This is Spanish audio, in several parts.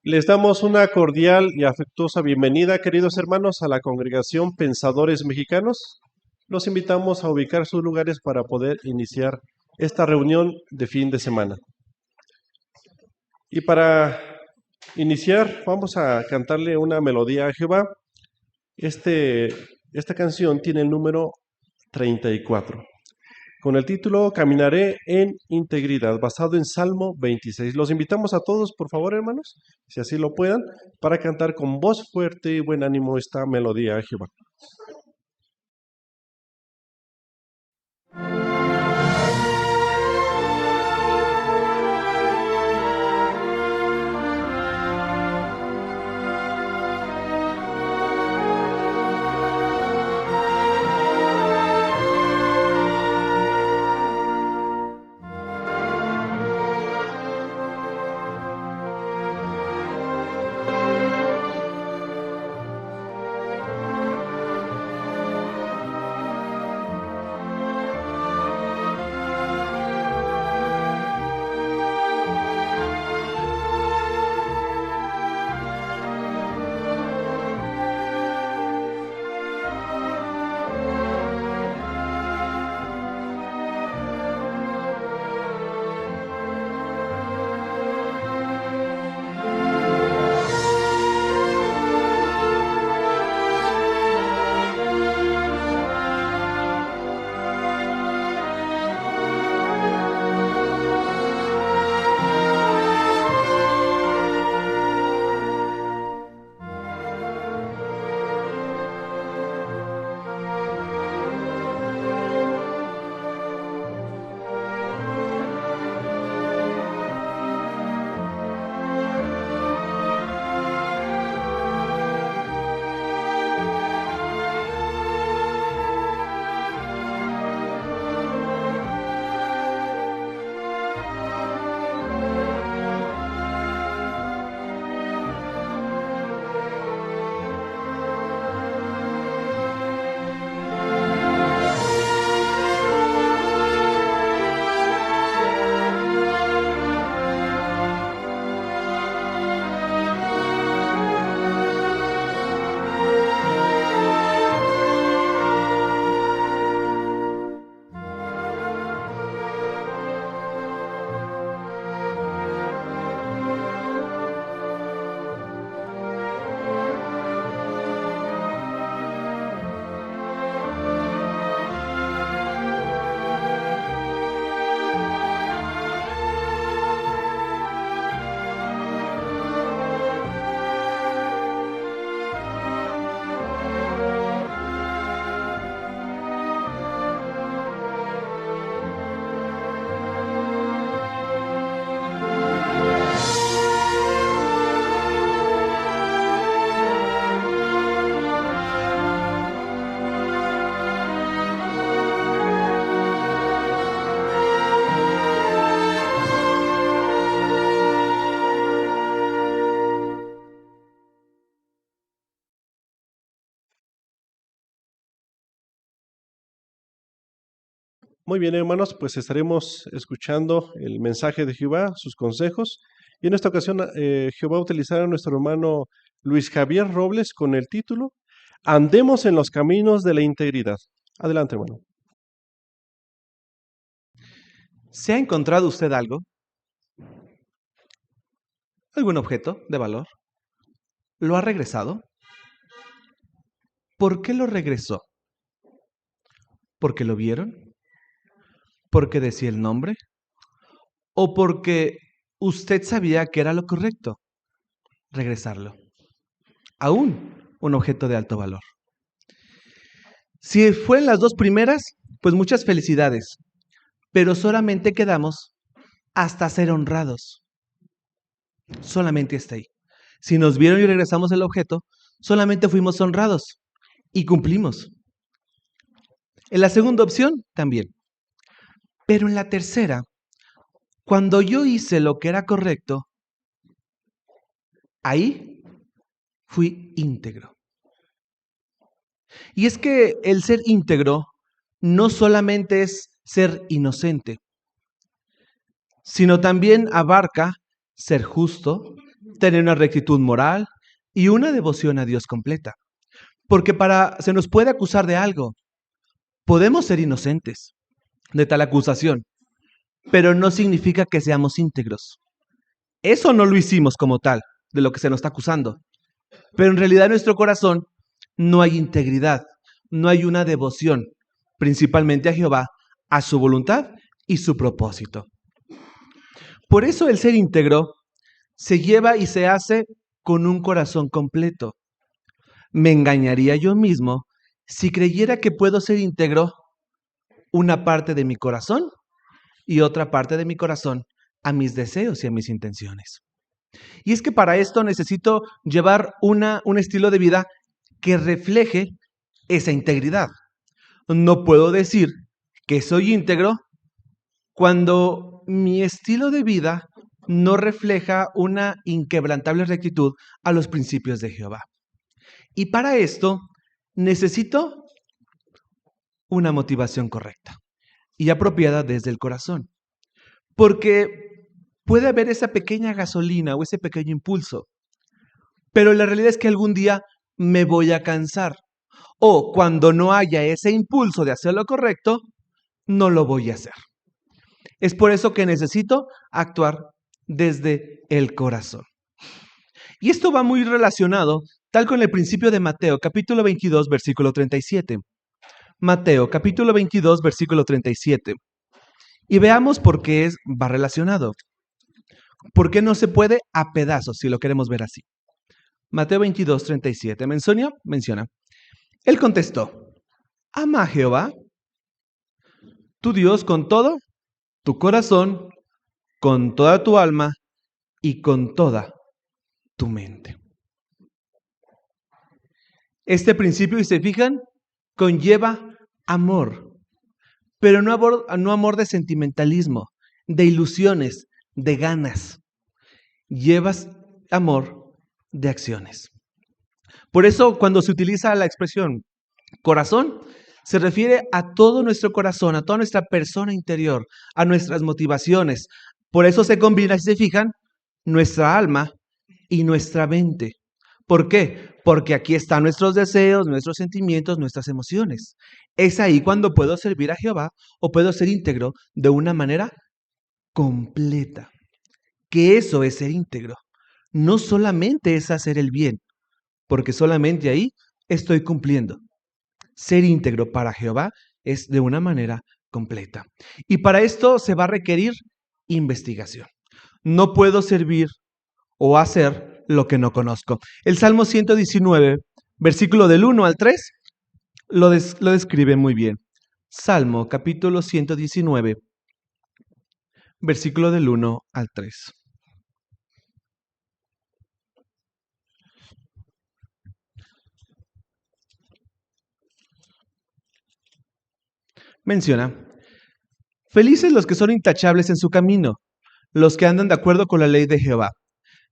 Les damos una cordial y afectuosa bienvenida, queridos hermanos, a la congregación Pensadores Mexicanos. Los invitamos a ubicar sus lugares para poder iniciar esta reunión de fin de semana. Y para iniciar, vamos a cantarle una melodía a Jehová. Esta canción tiene el número 34, con el título Caminaré en integridad, basado en Salmo 26. Los invitamos a todos, por favor, hermanos, si así lo puedan, para cantar con voz fuerte y buen ánimo esta melodía a Jehová. Muy bien, hermanos, pues estaremos escuchando el mensaje de Jehová, sus consejos. Y en esta ocasión, Jehová utilizará a nuestro hermano Luis Javier Robles con el título Andemos en los caminos de la integridad. Adelante, hermano. ¿Se ha encontrado usted algo? ¿Algún objeto de valor? ¿Lo ha regresado? ¿Por qué lo regresó? ¿Porque lo vieron? ¿Porque decía el nombre? ¿O porque usted sabía que era lo correcto? Regresarlo. Aún un objeto de alto valor. Si fue en las dos primeras, pues muchas felicidades. Pero solamente quedamos hasta ser honrados. Solamente hasta ahí. Si nos vieron y regresamos el objeto, solamente fuimos honrados y cumplimos. En la segunda opción, también. Pero en la tercera, cuando yo hice lo que era correcto, ahí fui íntegro. Y es que el ser íntegro no solamente es ser inocente, sino también abarca ser justo, tener una rectitud moral y una devoción a Dios completa. Porque se nos puede acusar de algo. Podemos ser inocentes de tal acusación, pero no significa que seamos íntegros. Eso no lo hicimos como tal, de lo que se nos está acusando. Pero en realidad en nuestro corazón no hay integridad, no hay una devoción, principalmente a Jehová, a su voluntad y su propósito. Por eso el ser íntegro se lleva y se hace con un corazón completo. Me engañaría yo mismo si creyera que puedo ser íntegro una parte de mi corazón y otra parte de mi corazón a mis deseos y a mis intenciones. Y es que para esto necesito llevar un estilo de vida que refleje esa integridad. No puedo decir que soy íntegro cuando mi estilo de vida no refleja una inquebrantable rectitud a los principios de Jehová. Y para esto necesito una motivación correcta y apropiada desde el corazón. Porque puede haber esa pequeña gasolina o ese pequeño impulso, pero la realidad es que algún día me voy a cansar. O cuando no haya ese impulso de hacer lo correcto, no lo voy a hacer. Es por eso que necesito actuar desde el corazón. Y esto va muy relacionado tal con el principio de Mateo, capítulo 22, versículo 37. Mateo, capítulo 22, versículo 37. Y veamos por qué va relacionado. ¿Por qué no se puede a pedazos, si lo queremos ver así? Mateo 22, 37. Menciona. Él contestó, ama a Jehová, tu Dios, con todo tu corazón, con toda tu alma y con toda tu mente. Este principio, si se fijan, conlleva amor, pero no amor de sentimentalismo, de ilusiones, de ganas. Llevas amor de acciones. Por eso, cuando se utiliza la expresión corazón, se refiere a todo nuestro corazón, a toda nuestra persona interior, a nuestras motivaciones. Por eso se combina, si se fijan, nuestra alma y nuestra mente. ¿Por qué? Porque aquí están nuestros deseos, nuestros sentimientos, nuestras emociones. Es ahí cuando puedo servir a Jehová o puedo ser íntegro de una manera completa. Que eso es ser íntegro. No solamente es hacer el bien, porque solamente ahí estoy cumpliendo. Ser íntegro para Jehová es de una manera completa. Y para esto se va a requerir investigación. No puedo servir o hacer lo que no conozco. El Salmo 119, versículo del 1 al 3, lo describe muy bien. Salmo capítulo 119, versículo del 1 al 3. Menciona, felices los que son intachables en su camino, los que andan de acuerdo con la ley de Jehová.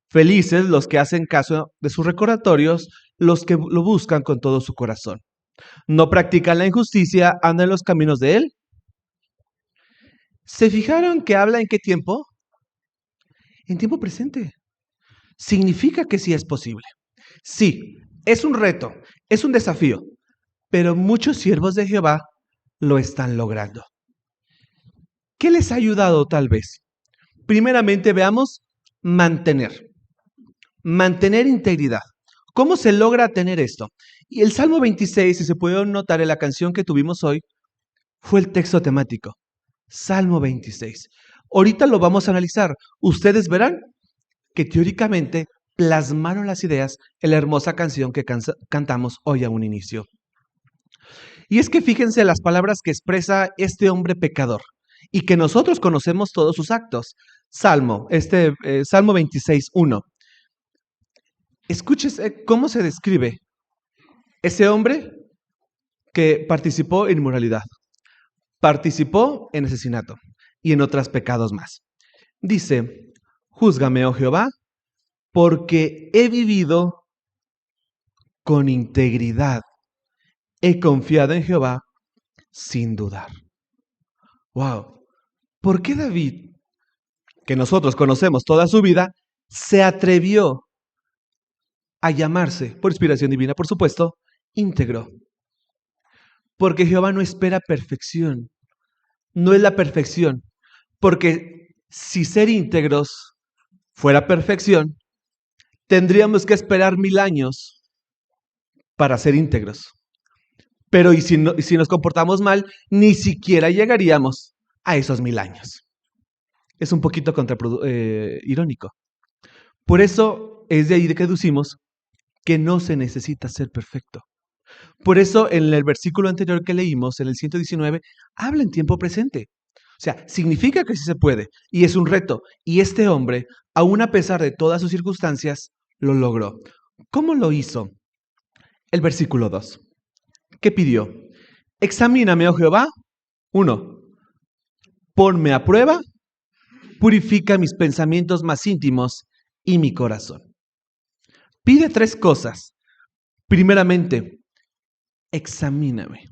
Felices los que hacen caso de sus recordatorios, los que lo buscan con todo su corazón. No practican la injusticia, andan en los caminos de él. ¿Se fijaron que habla en qué tiempo? En tiempo presente. Significa que sí es posible. Sí, es un reto, es un desafío, pero muchos siervos de Jehová lo están logrando. ¿Qué les ha ayudado tal vez? Primeramente veamos mantener integridad. ¿Cómo se logra tener esto? Y el Salmo 26, si se puede notar en la canción que tuvimos hoy, fue el texto temático. Salmo 26. Ahorita lo vamos a analizar. Ustedes verán que teóricamente plasmaron las ideas en la hermosa canción que cantamos hoy a un inicio. Y es que fíjense las palabras que expresa este hombre pecador y que nosotros conocemos todos sus actos. Salmo 26, 1. Escúchese cómo se describe ese hombre que participó en inmoralidad, participó en asesinato y en otros pecados más. Dice, júzgame, oh Jehová, porque he vivido con integridad. He confiado en Jehová sin dudar. ¡Wow! ¿Por qué David, que nosotros conocemos toda su vida, se atrevió a llamarse, por inspiración divina, por supuesto, íntegro. Porque Jehová no espera perfección, no es la perfección. Porque si ser íntegros fuera perfección, tendríamos que esperar 1000 años para ser íntegros. Pero y si nos comportamos mal, ni siquiera llegaríamos a esos 1000 años. Es un poquito irónico. Por eso es de ahí de que deducimos que no se necesita ser perfecto. Por eso en el versículo anterior que leímos, en el 119, habla en tiempo presente. O sea, significa que sí se puede y es un reto. Y este hombre, aún a pesar de todas sus circunstancias, lo logró. ¿Cómo lo hizo? El versículo 2. ¿Qué pidió? Examíname, oh Jehová. 1. Ponme a prueba, purifica mis pensamientos más íntimos y mi corazón. Pide 3 cosas. Primeramente, examíname.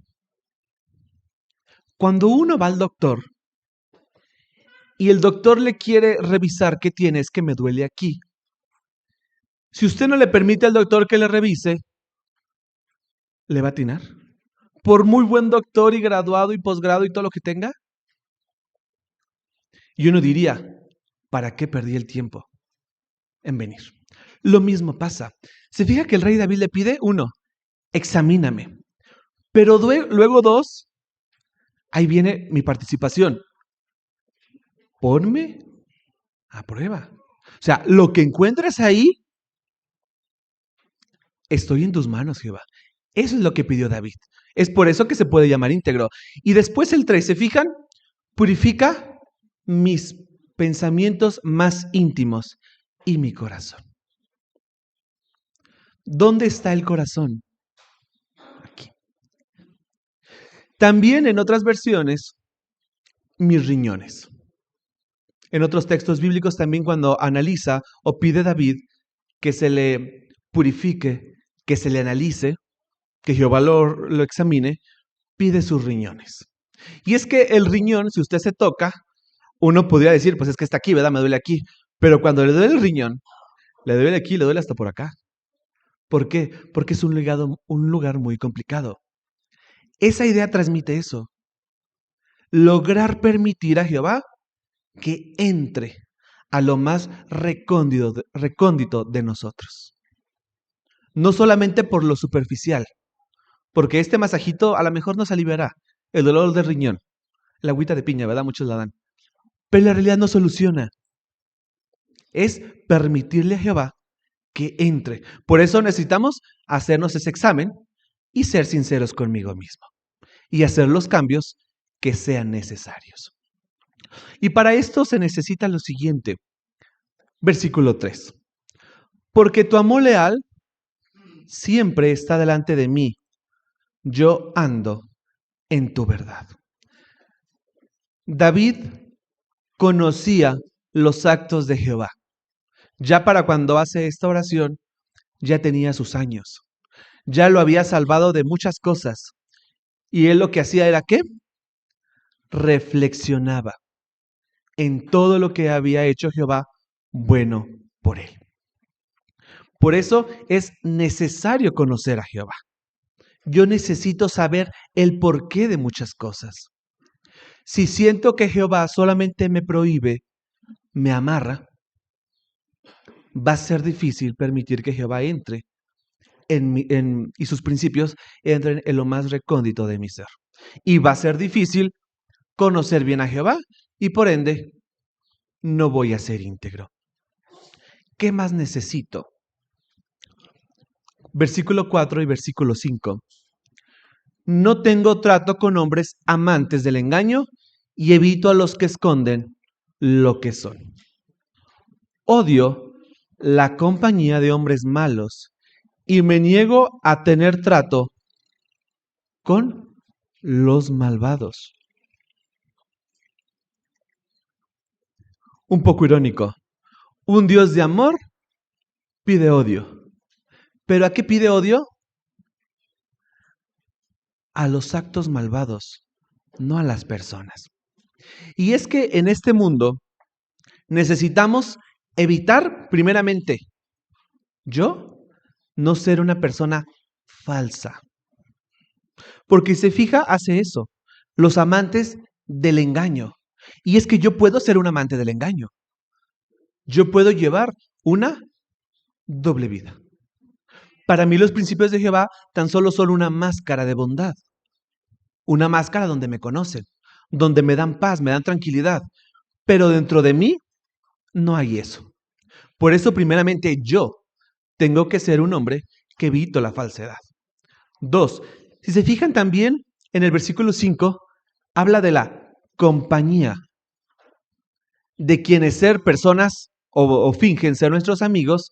Cuando uno va al doctor y el doctor le quiere revisar qué tiene, es que me duele aquí. Si usted no le permite al doctor que le revise, ¿le va a atinar? Por muy buen doctor y graduado y posgrado y todo lo que tenga. Y uno diría, ¿para qué perdí el tiempo en venir? Lo mismo pasa. Se fija que el rey David le pide, 1, examíname. Pero luego 2, ahí viene mi participación. Ponme a prueba. O sea, lo que encuentres ahí, estoy en tus manos, Jehová. Eso es lo que pidió David. Es por eso que se puede llamar íntegro. Y después el 3, ¿se fijan? Purifica mis pensamientos más íntimos y mi corazón. ¿Dónde está el corazón? Aquí. También en otras versiones, mis riñones. En otros textos bíblicos también cuando analiza o pide David que se le purifique, que se le analice, que Jehová lo examine, pide sus riñones. Y es que el riñón, si usted se toca, uno podría decir, pues es que está aquí, ¿verdad? Me duele aquí. Pero cuando le duele el riñón, le duele aquí, le duele hasta por acá. ¿Por qué? Porque es un lugar muy complicado. Esa idea transmite eso. Lograr permitir a Jehová que entre a lo más recóndito de nosotros. No solamente por lo superficial, porque este masajito a lo mejor nos aliviará el dolor del riñón, la agüita de piña, ¿verdad? Muchos la dan. Pero la realidad no soluciona. Es permitirle a Jehová que entre. Por eso necesitamos hacernos ese examen y ser sinceros conmigo mismo. Y hacer los cambios que sean necesarios. Y para esto se necesita lo siguiente. Versículo 3. Porque tu amor leal siempre está delante de mí. Yo ando en tu verdad. David conocía los actos de Jehová. Ya para cuando hace esta oración, ya tenía sus años. Ya lo había salvado de muchas cosas. Y él lo que hacía era ¿qué? Reflexionaba en todo lo que había hecho Jehová bueno por él. Por eso es necesario conocer a Jehová. Yo necesito saber el porqué de muchas cosas. Si siento que Jehová solamente me prohíbe, me amarra, va a ser difícil permitir que Jehová entre y sus principios entren en lo más recóndito de mi ser. Y va a ser difícil conocer bien a Jehová y por ende no voy a ser íntegro. ¿Qué más necesito? Versículo 4 y versículo 5. No tengo trato con hombres amantes del engaño y evito a los que esconden lo que son. Odio la compañía de hombres malos y me niego a tener trato con los malvados. Un poco irónico. Un Dios de amor pide odio. ¿Pero a qué pide odio? A los actos malvados, no a las personas. Y es que en este mundo necesitamos evitar, primeramente, yo no ser una persona falsa. Porque se fija, hace eso. Los amantes del engaño. Y es que yo puedo ser un amante del engaño. Yo puedo llevar una doble vida. Para mí los principios de Jehová tan solo son una máscara de bondad. Una máscara donde me conocen, donde me dan paz, me dan tranquilidad. Pero dentro de mí no hay eso. Por eso primeramente yo tengo que ser un hombre que evito la falsedad. 2. Si se fijan también en el versículo 5, habla de la compañía de quienes ser personas o fingen ser nuestros amigos,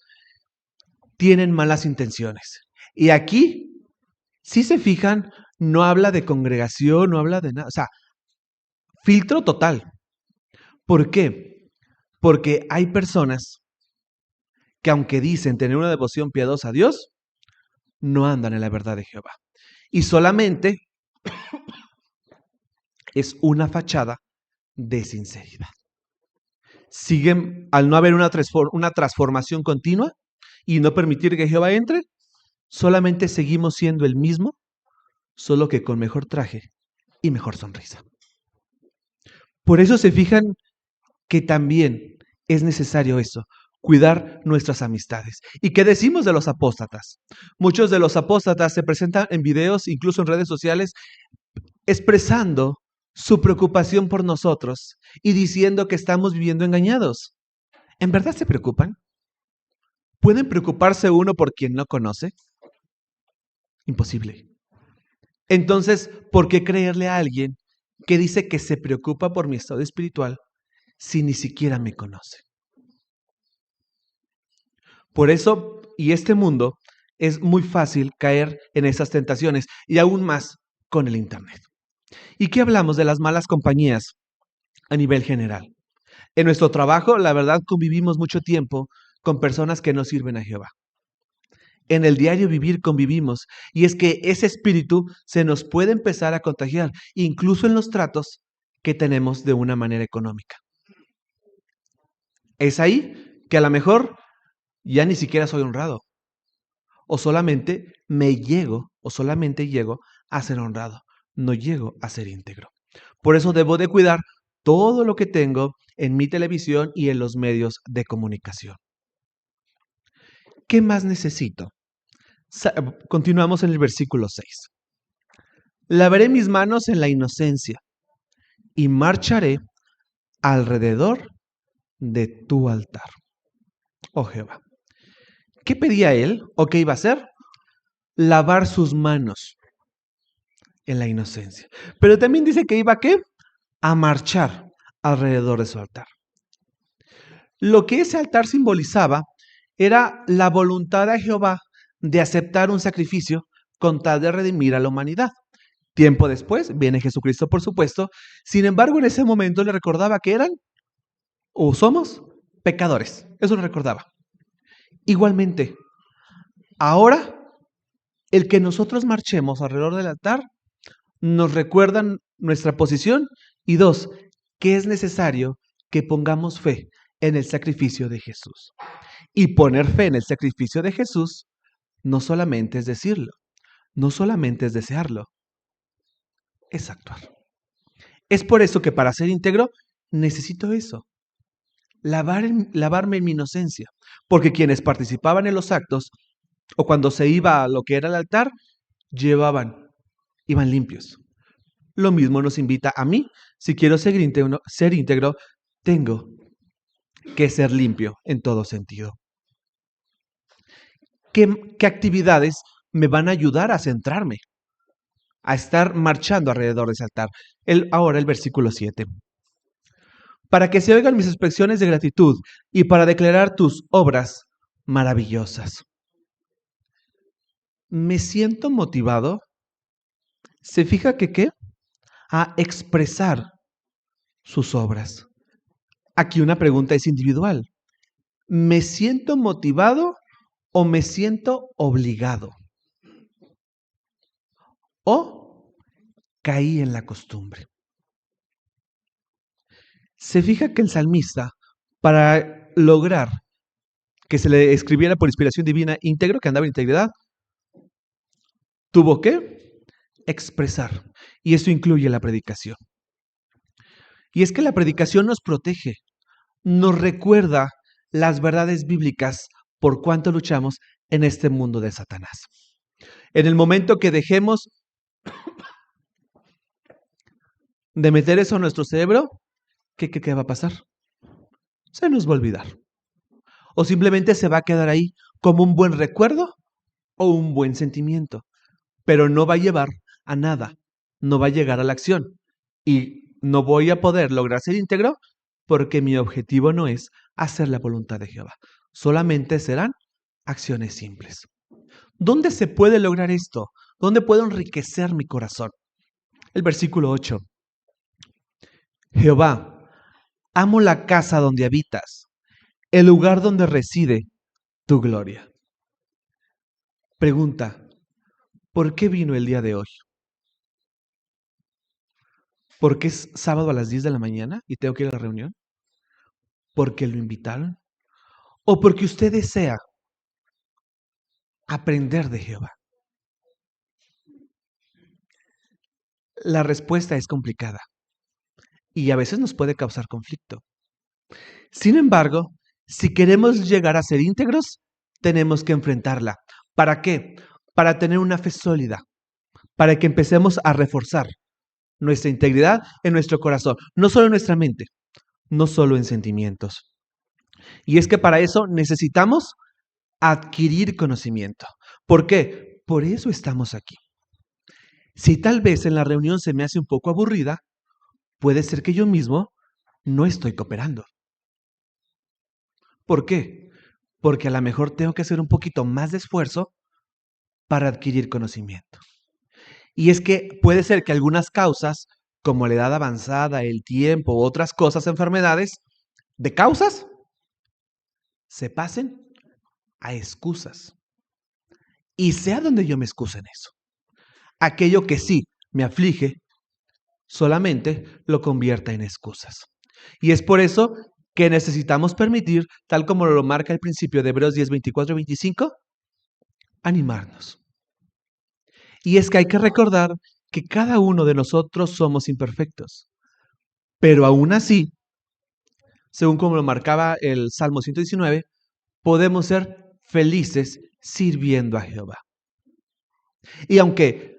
tienen malas intenciones. Y aquí, si se fijan, no habla de congregación, no habla de nada. O sea, filtro total. ¿Por qué? Porque hay personas que aunque dicen tener una devoción piadosa a Dios, no andan en la verdad de Jehová. Y solamente es una fachada de sinceridad. Siguen, al no haber una transformación continua y no permitir que Jehová entre, solamente seguimos siendo el mismo, solo que con mejor traje y mejor sonrisa. Por eso se fijan que también es necesario eso, cuidar nuestras amistades. ¿Y qué decimos de los apóstatas? Muchos de los apóstatas se presentan en videos, incluso en redes sociales, expresando su preocupación por nosotros y diciendo que estamos viviendo engañados. ¿En verdad se preocupan? ¿Pueden preocuparse uno por quien no conoce? Imposible. Entonces, ¿por qué creerle a alguien que dice que se preocupa por mi estado espiritual si ni siquiera me conoce? Por eso, y este mundo, es muy fácil caer en esas tentaciones y aún más con el Internet. ¿Y qué hablamos de las malas compañías a nivel general? En nuestro trabajo, la verdad, convivimos mucho tiempo con personas que no sirven a Jehová. En el diario vivir convivimos, y es que ese espíritu se nos puede empezar a contagiar, incluso en los tratos que tenemos de una manera económica. Es ahí que a lo mejor ya ni siquiera soy honrado, o solamente llego a ser honrado, no llego a ser íntegro. Por eso debo de cuidar todo lo que tengo en mi televisión y en los medios de comunicación. ¿Qué más necesito? Continuamos en el versículo 6. Lavaré mis manos en la inocencia y marcharé alrededor de tu altar, oh Jehová. ¿Qué pedía él o qué iba a hacer? Lavar sus manos en la inocencia. Pero también dice que iba a ¿qué? A marchar alrededor de su altar. Lo que ese altar simbolizaba era la voluntad de Jehová de aceptar un sacrificio con tal de redimir a la humanidad. Tiempo después viene Jesucristo, por supuesto. Sin embargo, en ese momento le recordaba que eran o somos pecadores. Eso le recordaba. Igualmente, ahora el que nosotros marchemos alrededor del altar nos recuerda nuestra posición y 2, que es necesario que pongamos fe en el sacrificio de Jesús. Y poner fe en el sacrificio de Jesús no solamente es decirlo, no solamente es desearlo, es actuar. Es por eso que para ser íntegro necesito eso, lavarme en mi inocencia, porque quienes participaban en los actos o cuando se iba a lo que era el altar, iban limpios. Lo mismo nos invita a mí, si quiero ser íntegro, tengo que ser limpio en todo sentido. ¿Qué actividades me van a ayudar a centrarme, a estar marchando alrededor de ese altar? Ahora el versículo 7. Para que se oigan mis expresiones de gratitud y para declarar tus obras maravillosas. Me siento motivado. ¿Se fija que qué? A expresar sus obras. Aquí una pregunta es individual. ¿Me siento motivado o me siento obligado? ¿O caí en la costumbre? Se fija que el salmista, para lograr que se le escribiera por inspiración divina íntegro, que andaba en integridad, tuvo que expresar. Y eso incluye la predicación. Y es que la predicación nos protege, nos recuerda las verdades bíblicas por cuanto luchamos en este mundo de Satanás. En el momento que dejemos de meter eso en nuestro cerebro, ¿qué va a pasar? Se nos va a olvidar. O simplemente se va a quedar ahí como un buen recuerdo o un buen sentimiento, pero no va a llevar a nada, no va a llegar a la acción. Y no voy a poder lograr ser íntegro porque mi objetivo no es hacer la voluntad de Jehová. Solamente serán acciones simples. ¿Dónde se puede lograr esto? ¿Dónde puedo enriquecer mi corazón? El versículo 8. Jehová, amo la casa donde habitas, el lugar donde reside tu gloria. Pregunta, ¿por qué vino el día de hoy? ¿Porque es sábado a las 10 de la mañana y tengo que ir a la reunión? ¿Porque lo invitaron? ¿O porque usted desea aprender de Jehová? La respuesta es complicada y a veces nos puede causar conflicto. Sin embargo, si queremos llegar a ser íntegros, tenemos que enfrentarla. ¿Para qué? Para tener una fe sólida, para que empecemos a reforzar nuestra integridad en nuestro corazón, no solo en nuestra mente, no solo en sentimientos. Y es que para eso necesitamos adquirir conocimiento. ¿Por qué? Por eso estamos aquí. Si tal vez en la reunión se me hace un poco aburrida, puede ser que yo mismo no estoy cooperando. ¿Por qué? Porque a lo mejor tengo que hacer un poquito más de esfuerzo para adquirir conocimiento. Y es que puede ser que algunas causas, como la edad avanzada, el tiempo u otras cosas, enfermedades, de causas, se pasen a excusas. Y sea donde yo me excuse en eso. Aquello que sí me aflige, solamente lo convierta en excusas. Y es por eso que necesitamos permitir, tal como lo marca el principio de Hebreos 10, 24 y 25, animarnos. Y es que hay que recordar que cada uno de nosotros somos imperfectos. Pero aún así, según como lo marcaba el Salmo 119, podemos ser felices sirviendo a Jehová. Y aunque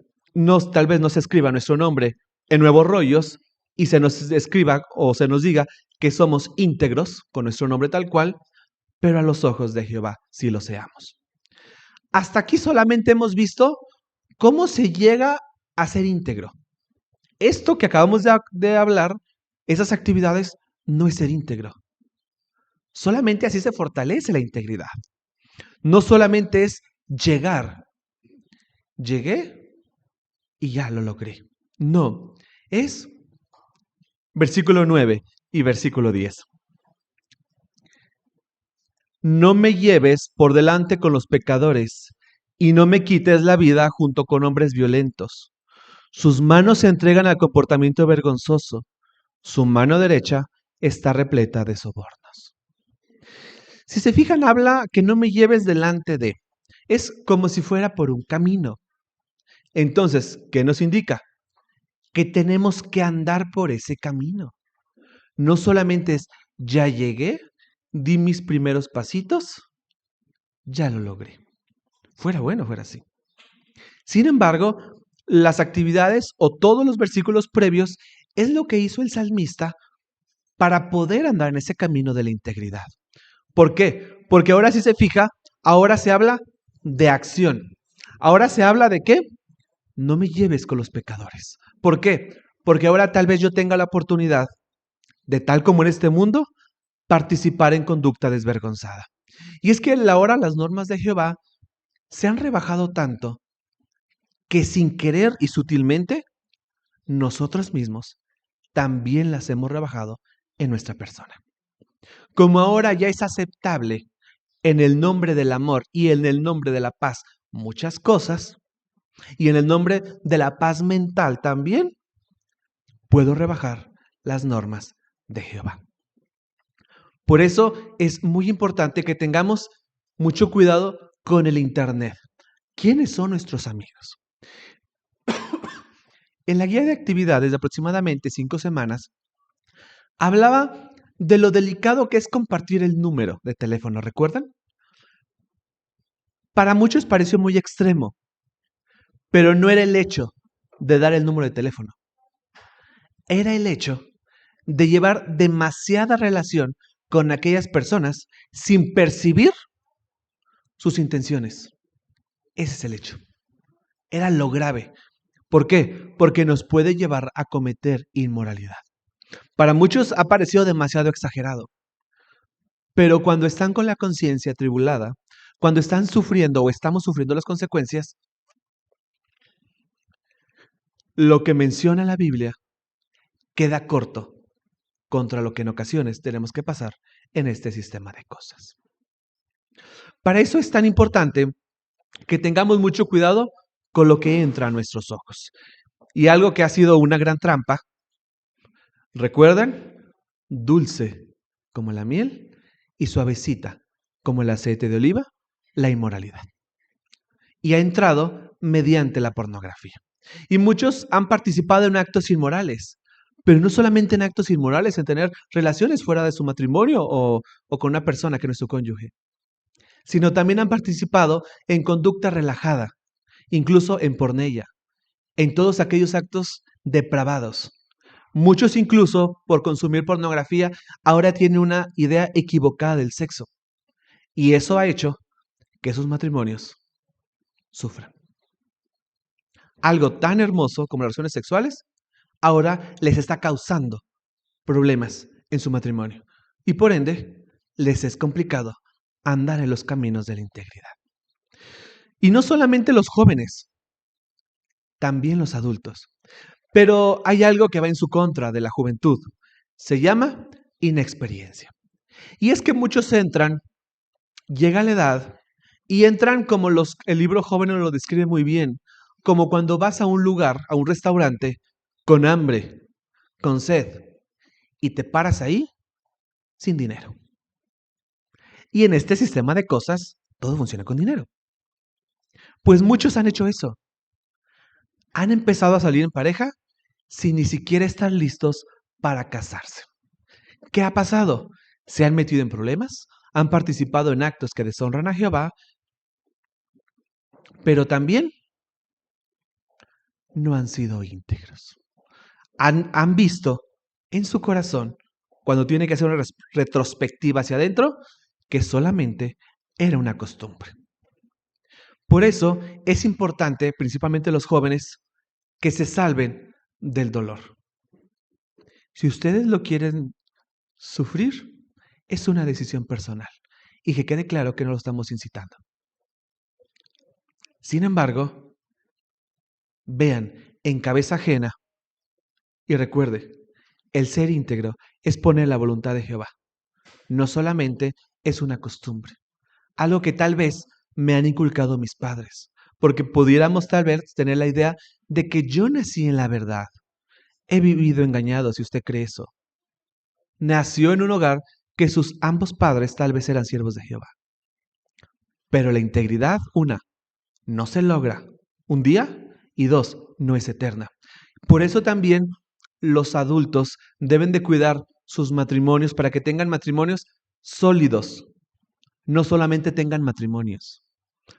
tal vez no se escriba nuestro nombre en nuevos rollos y se nos escriba o se nos diga que somos íntegros con nuestro nombre tal cual, pero a los ojos de Jehová sí lo seamos. Hasta aquí solamente hemos visto cómo se llega a ser íntegro. Esto que acabamos de hablar, esas actividades, no es ser íntegro. Solamente así se fortalece la integridad. No solamente es llegar. Llegué y ya lo logré. No, es versículo 9 y versículo 10. No me lleves por delante con los pecadores y no me quites la vida junto con hombres violentos. Sus manos se entregan al comportamiento vergonzoso. Su mano derecha está repleta de sobornos. Si se fijan, habla que no me lleves delante de. Es como si fuera por un camino. Entonces, ¿qué nos indica? Que tenemos que andar por ese camino. No solamente es, ya llegué, di mis primeros pasitos, ya lo logré. Fuera bueno, fuera así. Sin embargo, las actividades o todos los versículos previos es lo que hizo el salmista para poder andar en ese camino de la integridad. ¿Por qué? Porque ahora si se fija, ahora se habla de acción. Ahora se habla de ¿qué? No me lleves con los pecadores. ¿Por qué? Porque ahora tal vez yo tenga la oportunidad de, tal como en este mundo, participar en conducta desvergonzada. Y es que ahora las normas de Jehová se han rebajado tanto que sin querer y sutilmente, nosotros mismos también las hemos rebajado en nuestra persona. Como ahora ya es aceptable en el nombre del amor y en el nombre de la paz muchas cosas, y en el nombre de la paz mental también, puedo rebajar las normas de Jehová. Por eso es muy importante que tengamos mucho cuidado con el Internet. ¿Quiénes son nuestros amigos? En la guía de actividades de aproximadamente 5 semanas, hablaba de lo delicado que es compartir el número de teléfono, ¿recuerdan? Para muchos pareció muy extremo, pero no era el hecho de dar el número de teléfono. Era el hecho de llevar demasiada relación con aquellas personas sin percibir sus intenciones. Ese es el hecho. Era lo grave. ¿Por qué? Porque nos puede llevar a cometer inmoralidad. Para muchos ha parecido demasiado exagerado, pero cuando están con la conciencia atribulada, cuando están sufriendo o estamos sufriendo las consecuencias, lo que menciona la Biblia queda corto contra lo que en ocasiones tenemos que pasar en este sistema de cosas. Para eso es tan importante que tengamos mucho cuidado con lo que entra a nuestros ojos. Y algo que ha sido una gran trampa, ¿recuerdan? Dulce como la miel y suavecita como el aceite de oliva, la inmoralidad. Y ha entrado mediante la pornografía. Y muchos han participado en actos inmorales, pero no solamente en actos inmorales, en tener relaciones fuera de su matrimonio o con una persona que no es su cónyuge, sino también han participado en conducta relajada, incluso en pornella, en todos aquellos actos depravados. Muchos incluso, por consumir pornografía, ahora tienen una idea equivocada del sexo. Y eso ha hecho que sus matrimonios sufran. Algo tan hermoso como las relaciones sexuales, ahora les está causando problemas en su matrimonio. Y por ende, les es complicado andar en los caminos de la integridad. Y no solamente los jóvenes, también los adultos. Pero hay algo que va en su contra de la juventud. Se llama inexperiencia. Y es que muchos entran, llega la edad, y entran como el libro Jóvenes lo describe muy bien, como cuando vas a un lugar, a un restaurante, con hambre, con sed, y te paras ahí sin dinero. Y en este sistema de cosas, todo funciona con dinero. Pues muchos han hecho eso. Han empezado a salir en pareja sin ni siquiera estar listos para casarse. ¿Qué ha pasado? Se han metido en problemas, han participado en actos que deshonran a Jehová, pero también no han sido íntegros. Han visto en su corazón, cuando tiene que hacer una retrospectiva hacia adentro, que solamente era una costumbre. Por eso es importante, principalmente los jóvenes, que se salven del dolor. Si ustedes lo quieren sufrir, es una decisión personal y que quede claro que no lo estamos incitando. Sin embargo, vean en cabeza ajena y recuerde, el ser íntegro es poner la voluntad de Jehová. No solamente es una costumbre, algo que tal vez me han inculcado mis padres, porque pudiéramos tal vez tener la idea de que yo nací en la verdad. He vivido engañado, si usted cree eso. Nació en un hogar que sus ambos padres tal vez eran siervos de Jehová. Pero la integridad, una, no se logra un día y dos, no es eterna. Por eso también los adultos deben de cuidar sus matrimonios para que tengan matrimonios sólidos, no solamente tengan matrimonios,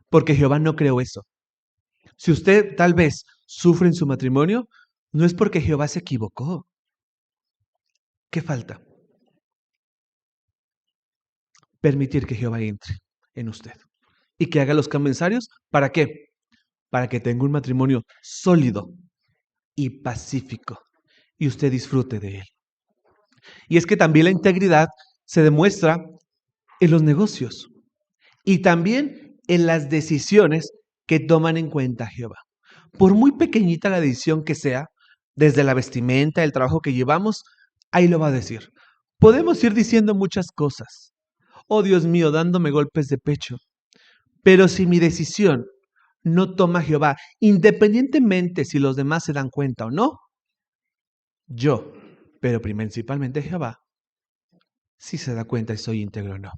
porque Jehová no creó eso. Si usted tal vez sufre en su matrimonio, no es porque Jehová se equivocó. ¿Qué falta? Permitir que Jehová entre en usted y que haga los cambios necesarios. ¿Para qué? Para que tenga un matrimonio sólido y pacífico y usted disfrute de él. Y es que también la integridad se demuestra en los negocios y también en las decisiones que toman en cuenta Jehová. Por muy pequeñita la decisión que sea, desde la vestimenta, el trabajo que llevamos, ahí lo va a decir. Podemos ir diciendo muchas cosas. Oh Dios mío, dándome golpes de pecho. Pero si mi decisión no toma Jehová, independientemente si los demás se dan cuenta o no, yo, pero principalmente Jehová, si se da cuenta si soy íntegro o no.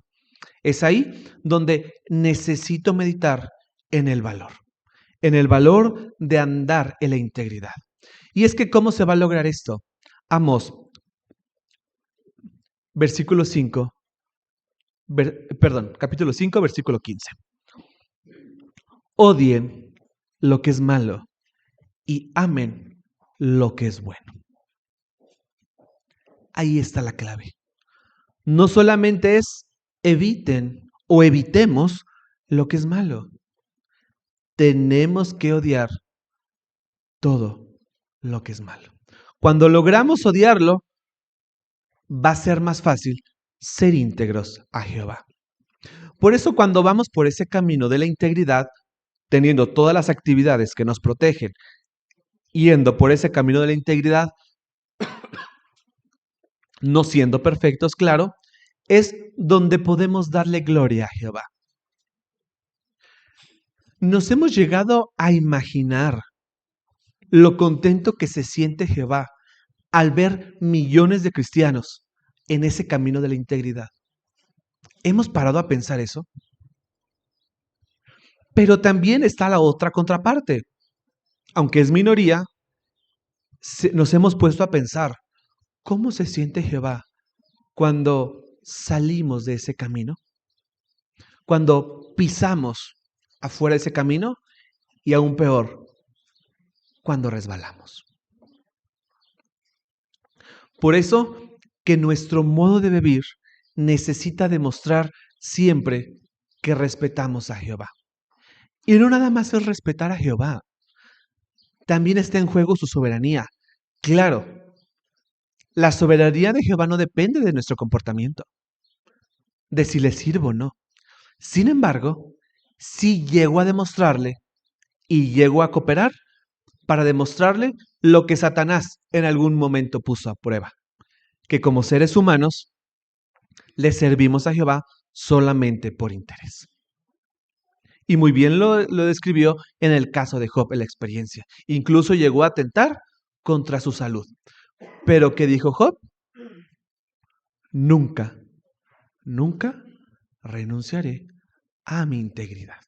Es ahí donde necesito meditar en el valor de andar en la integridad. Y es que, ¿cómo se va a lograr esto? Amós, capítulo 5, versículo 15. Odien lo que es malo y amen lo que es bueno. Ahí está la clave. No solamente es eviten o evitemos lo que es malo. Tenemos que odiar todo lo que es malo. Cuando logramos odiarlo, va a ser más fácil ser íntegros a Jehová. Por eso, cuando vamos por ese camino de la integridad, teniendo todas las actividades que nos protegen, yendo por ese camino de la integridad, no siendo perfectos, claro, es donde podemos darle gloria a Jehová. Nos hemos llegado a imaginar lo contento que se siente Jehová al ver millones de cristianos en ese camino de la integridad. ¿Hemos parado a pensar eso? Pero también está la otra contraparte. Aunque es minoría, nos hemos puesto a pensar, ¿cómo se siente Jehová cuando salimos de ese camino? Cuando pisamos afuera de ese camino y aún peor, cuando resbalamos. Por eso que nuestro modo de vivir necesita demostrar siempre que respetamos a Jehová. Y no nada más es respetar a Jehová, también está en juego su soberanía. Claro, la soberanía de Jehová no depende de nuestro comportamiento, de si le sirvo o no. Sin embargo, sí llego a demostrarle y llego a cooperar para demostrarle lo que Satanás en algún momento puso a prueba, que como seres humanos le servimos a Jehová solamente por interés. Y muy bien lo describió en el caso de Job, en la experiencia. Incluso llegó a atentar contra su salud. Pero ¿qué dijo Job? Nunca renunciaré a mi integridad.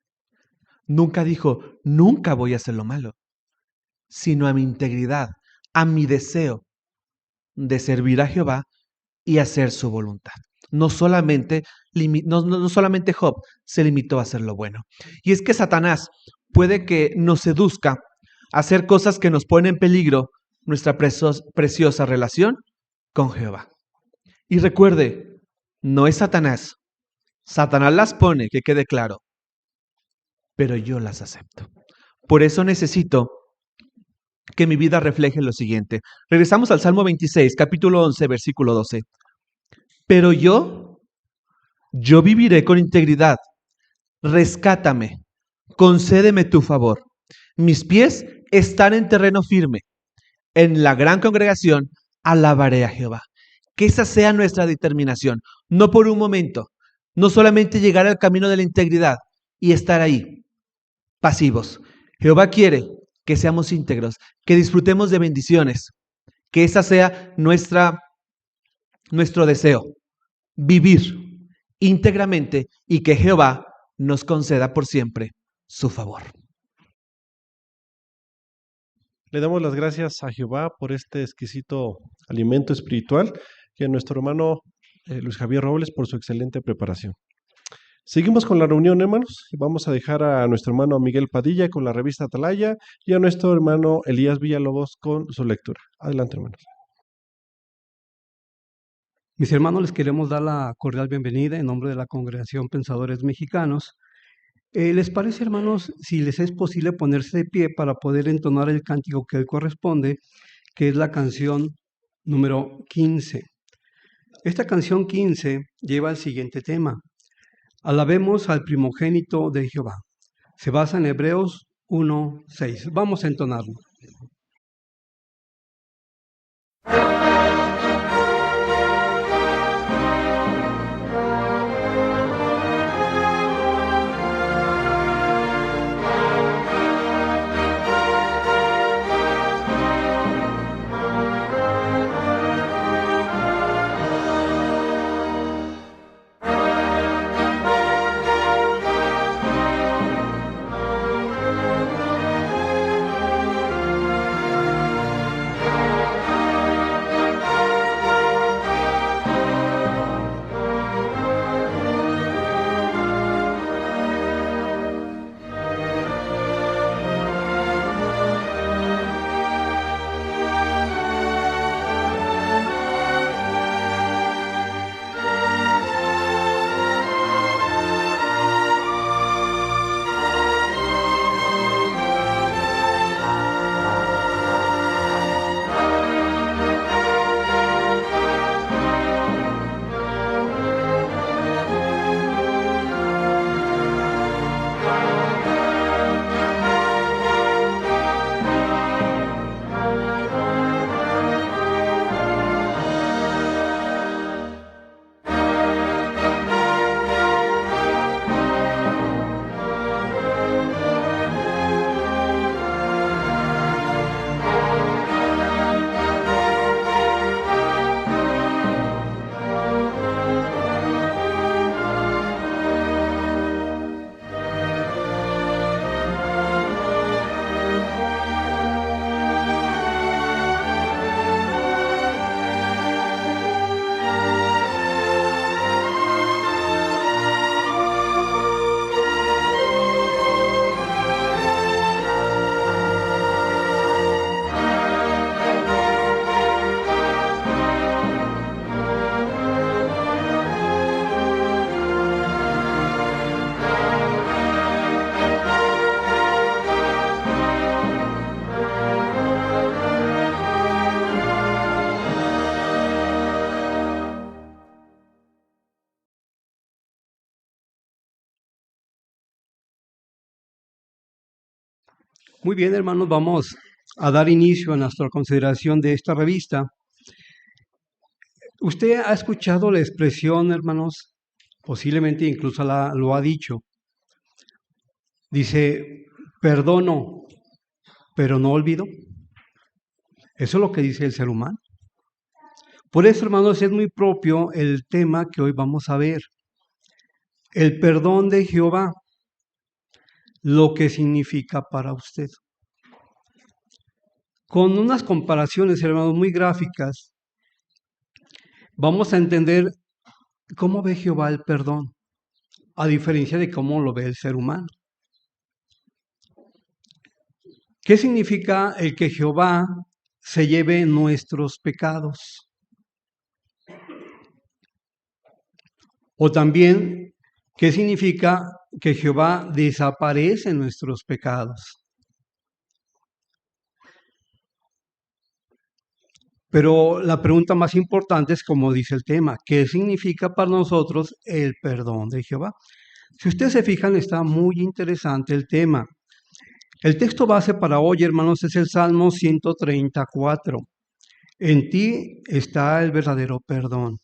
Nunca dijo, nunca voy a hacer lo malo, sino a mi integridad, a mi deseo de servir a Jehová y hacer su voluntad. No solamente Job se limitó a hacer lo bueno. Y es que Satanás puede que nos seduzca a hacer cosas que nos ponen en peligro nuestra preciosa relación con Jehová. Y recuerde, no es Satanás. Satanás las pone, que quede claro, pero yo las acepto. Por eso necesito que mi vida refleje lo siguiente. Regresamos al Salmo 26, capítulo 11, versículo 12. Pero yo viviré con integridad. Rescátame, concédeme tu favor. Mis pies están en terreno firme. En la gran congregación alabaré a Jehová. Que esa sea nuestra determinación. No por un momento. No solamente llegar al camino de la integridad y estar ahí, pasivos. Jehová quiere que seamos íntegros, que disfrutemos de bendiciones. Que esa sea nuestro deseo. Vivir íntegramente y que Jehová nos conceda por siempre su favor. Le damos las gracias a Jehová por este exquisito alimento espiritual y a nuestro hermano Luis Javier Robles por su excelente preparación. Seguimos con la reunión, hermanos. Vamos a dejar a nuestro hermano Miguel Padilla con la revista Atalaya y a nuestro hermano Elías Villalobos con su lectura. Adelante, hermanos. Mis hermanos, les queremos dar la cordial bienvenida en nombre de la Congregación Pensadores Mexicanos. ¿Les parece, hermanos, si les es posible ponerse de pie para poder entonar el cántico que hoy corresponde, que es la canción número 15? Esta canción 15 lleva el siguiente tema: Alabemos al primogénito de Jehová. Se basa en Hebreos 1:6. Vamos a entonarlo. Muy bien, hermanos, vamos a dar inicio a nuestra consideración de esta revista. Usted ha escuchado la expresión, hermanos, posiblemente incluso lo ha dicho. Dice, perdono, pero no olvido. Eso es lo que dice el ser humano. Por eso, hermanos, es muy propio el tema que hoy vamos a ver. El perdón de Jehová, lo que significa para usted. Con unas comparaciones, hermanos, muy gráficas, vamos a entender cómo ve Jehová el perdón, a diferencia de cómo lo ve el ser humano. ¿Qué significa el que Jehová se lleve nuestros pecados? O también, ¿qué significa que Jehová desaparece nuestros pecados? Pero la pregunta más importante es, como dice el tema, ¿qué significa para nosotros el perdón de Jehová? Si ustedes se fijan, está muy interesante el tema. El texto base para hoy, hermanos, es el Salmo 134. En ti está el verdadero perdón.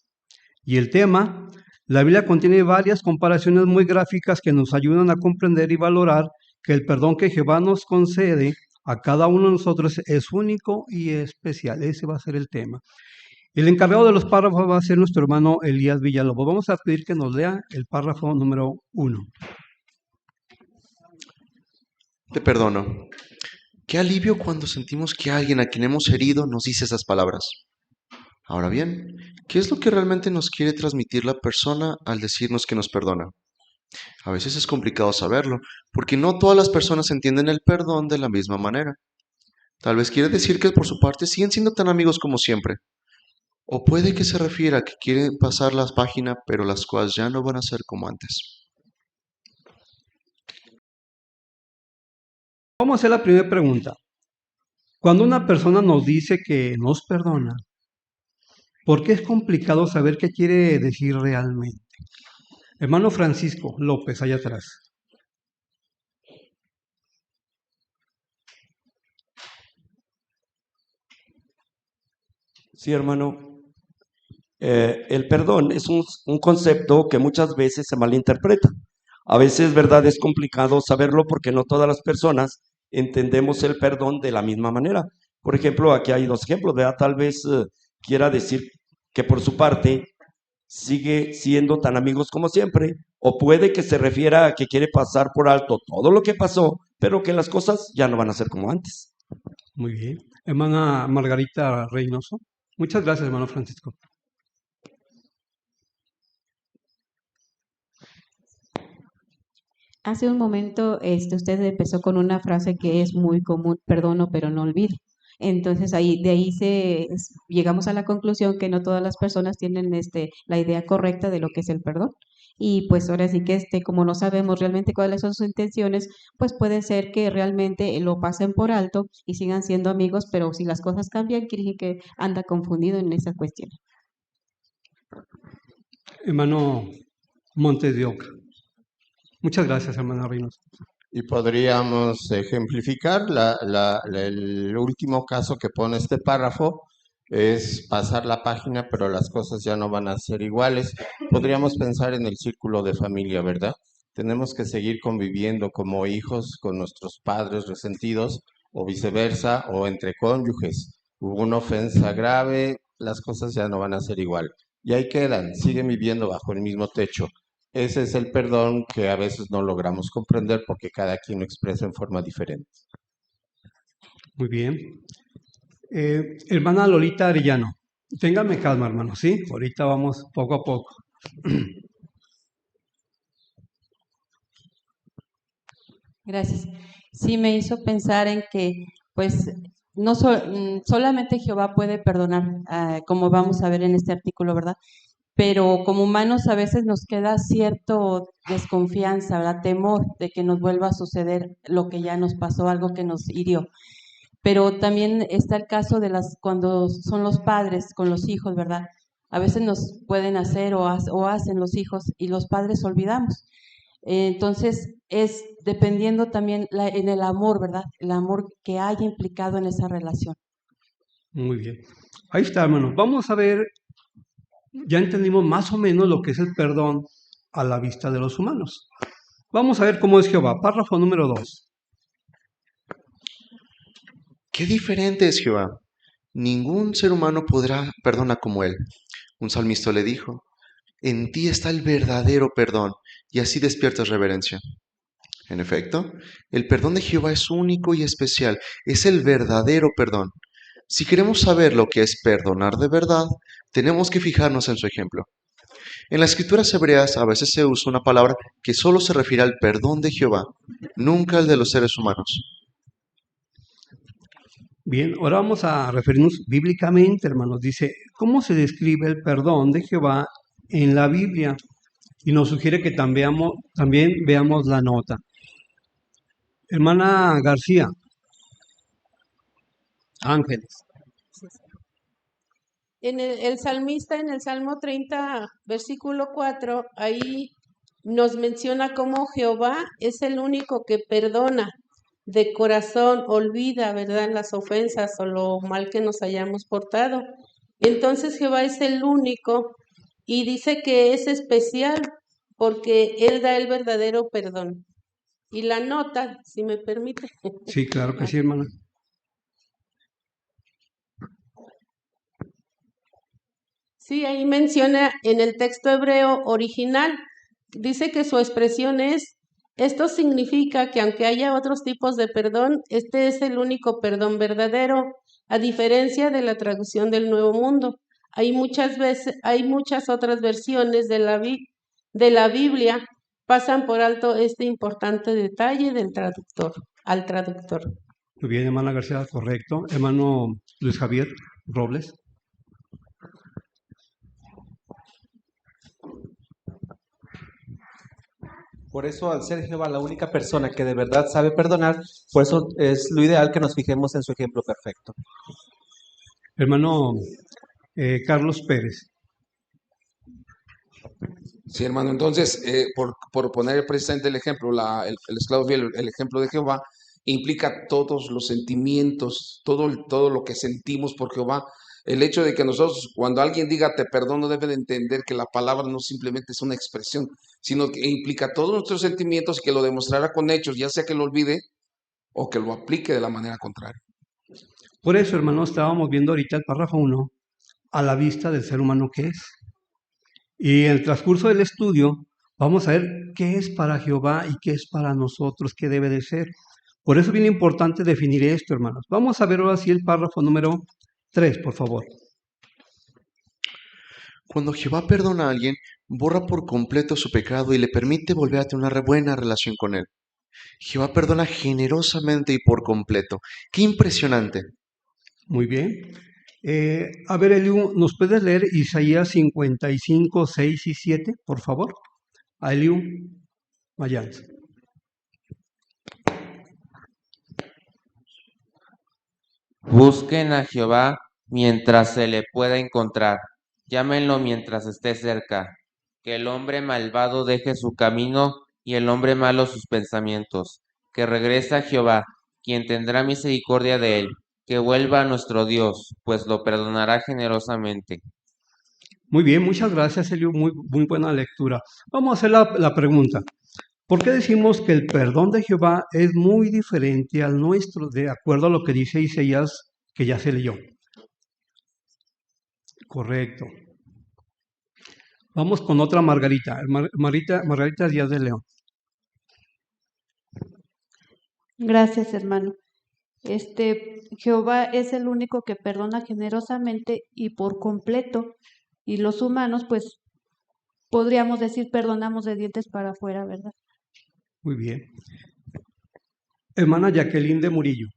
Y el tema, la Biblia contiene varias comparaciones muy gráficas que nos ayudan a comprender y valorar que el perdón que Jehová nos concede a cada uno de nosotros es único y especial. Ese va a ser el tema. El encargado de los párrafos va a ser nuestro hermano Elías Villalobos. Vamos a pedir que nos lea el párrafo número 1. Te perdono. Qué alivio cuando sentimos que alguien a quien hemos herido nos dice esas palabras. Ahora bien, ¿qué es lo que realmente nos quiere transmitir la persona al decirnos que nos perdona? A veces es complicado saberlo, porque no todas las personas entienden el perdón de la misma manera. Tal vez quiere decir que por su parte siguen siendo tan amigos como siempre. O puede que se refiera a que quieren pasar la página, pero las cosas ya no van a ser como antes. Vamos a hacer la primera pregunta. Cuando una persona nos dice que nos perdona, ¿por qué es complicado saber qué quiere decir realmente? Hermano Francisco López, allá atrás. Sí, hermano. El perdón es un concepto que muchas veces se malinterpreta. A veces, verdad, es complicado saberlo porque no todas las personas entendemos el perdón de la misma manera. Por ejemplo, aquí hay dos ejemplos, ¿verdad? Tal vez quiera decir que por su parte sigue siendo tan amigos como siempre, o puede que se refiera a que quiere pasar por alto todo lo que pasó, pero que las cosas ya no van a ser como antes. Muy bien. Hermana Margarita Reynoso. Muchas gracias, hermano Francisco. Hace un momento usted empezó con una frase que es muy común, perdono pero no olvido. Entonces de ahí llegamos a la conclusión que no todas las personas tienen la idea correcta de lo que es el perdón. Y pues ahora sí que como no sabemos realmente cuáles son sus intenciones, pues puede ser que realmente lo pasen por alto y sigan siendo amigos, pero si las cosas cambian, quiere decir que anda confundido en esa cuestión. Hermano Montes de Oca. Muchas gracias, hermana Reynoso. Y podríamos ejemplificar el último caso que pone este párrafo, es pasar la página, pero las cosas ya no van a ser iguales. Podríamos pensar en el círculo de familia, ¿verdad? Tenemos que seguir conviviendo como hijos con nuestros padres resentidos, o viceversa, o entre cónyuges. Hubo una ofensa grave, las cosas ya no van a ser igual. Y ahí quedan, siguen viviendo bajo el mismo techo. Ese es el perdón que a veces no logramos comprender porque cada quien lo expresa en forma diferente. Muy bien. Hermana Lolita Arellano. Téngame calma, hermano, ¿sí? Ahorita vamos poco a poco. Gracias. Sí, me hizo pensar en que, pues, no solamente Jehová puede perdonar, como vamos a ver en este artículo, ¿verdad? Pero como humanos a veces nos queda cierto desconfianza, ¿verdad? Temor de que nos vuelva a suceder lo que ya nos pasó, algo que nos hirió. Pero también está el caso de cuando son los padres con los hijos, ¿verdad? A veces nos pueden hacer o hacen los hijos y los padres olvidamos. Entonces, es dependiendo también en el amor, ¿verdad? El amor que haya implicado en esa relación. Muy bien. Ahí está, hermano. Vamos a ver, ya entendimos más o menos lo que es el perdón a la vista de los humanos. Vamos a ver cómo es Jehová. Párrafo número 2. Qué diferente es Jehová. Ningún ser humano podrá perdonar como él. Un salmista le dijo, en ti está el verdadero perdón, y así despiertas reverencia. En efecto, el perdón de Jehová es único y especial, es el verdadero perdón. Si queremos saber lo que es perdonar de verdad, tenemos que fijarnos en su ejemplo. En las escrituras hebreas a veces se usa una palabra que solo se refiere al perdón de Jehová, nunca al de los seres humanos. Bien, ahora vamos a referirnos bíblicamente, hermanos. Dice, ¿cómo se describe el perdón de Jehová en la Biblia? Y nos sugiere que también veamos la nota. Hermana García, Ángeles. El salmista en el Salmo 30, versículo 4, ahí nos menciona cómo Jehová es el único que perdona de corazón, olvida, ¿verdad?, las ofensas o lo mal que nos hayamos portado. Entonces Jehová es el único y dice que es especial porque Él da el verdadero perdón. Y la nota, si me permite. Sí, claro que sí, hermana. Sí, ahí menciona en el texto hebreo original, dice que su expresión es, esto significa que aunque haya otros tipos de perdón, este es el único perdón verdadero, a diferencia de la traducción del Nuevo Mundo. Hay muchas otras versiones de la Biblia, pasan por alto este importante detalle al traductor. Muy bien, hermana García, correcto. Hermano Luis Javier Robles. Por eso, al ser Jehová la única persona que de verdad sabe perdonar, por eso es lo ideal que nos fijemos en su ejemplo perfecto. Hermano Carlos Pérez. Sí, hermano, entonces, por poner precisamente el ejemplo, el esclavo fiel, el ejemplo de Jehová, implica todos los sentimientos, todo lo que sentimos por Jehová. El hecho de que nosotros, cuando alguien diga te perdono, debe de entender que la palabra no simplemente es una expresión, sino que implica todos nuestros sentimientos y que lo demostrará con hechos, ya sea que lo olvide o que lo aplique de la manera contraria. Por eso, hermano, estábamos viendo ahorita el párrafo 1 a la vista del ser humano que es. Y en el transcurso del estudio vamos a ver qué es para Jehová y qué es para nosotros, qué debe de ser. Por eso es bien importante definir esto, hermanos. Vamos a ver ahora sí el párrafo número 3, por favor. Cuando Jehová perdona a alguien, borra por completo su pecado y le permite volver a tener una buena relación con él. Jehová perdona generosamente y por completo. ¡Qué impresionante! Muy bien. A ver, Eliu, ¿nos puedes leer Isaías 55, 6 y 7, por favor? A Eliu Mayans. Busquen a Jehová mientras se le pueda encontrar. Llámenlo mientras esté cerca. Que el hombre malvado deje su camino y el hombre malo sus pensamientos. Que regrese a Jehová, quien tendrá misericordia de él. Que vuelva a nuestro Dios, pues lo perdonará generosamente. Muy bien, muchas gracias, Eliu. Muy buena lectura. Vamos a hacer la pregunta. ¿Por qué decimos que el perdón de Jehová es muy diferente al nuestro, de acuerdo a lo que dice Isaías, que ya se leyó? Correcto. Vamos con otra Margarita, Margarita Díaz de León. Gracias, hermano. Jehová es el único que perdona generosamente y por completo, y los humanos, pues, podríamos decir, perdonamos de dientes para afuera, ¿verdad? Muy bien. Hermana Jacqueline de Murillo.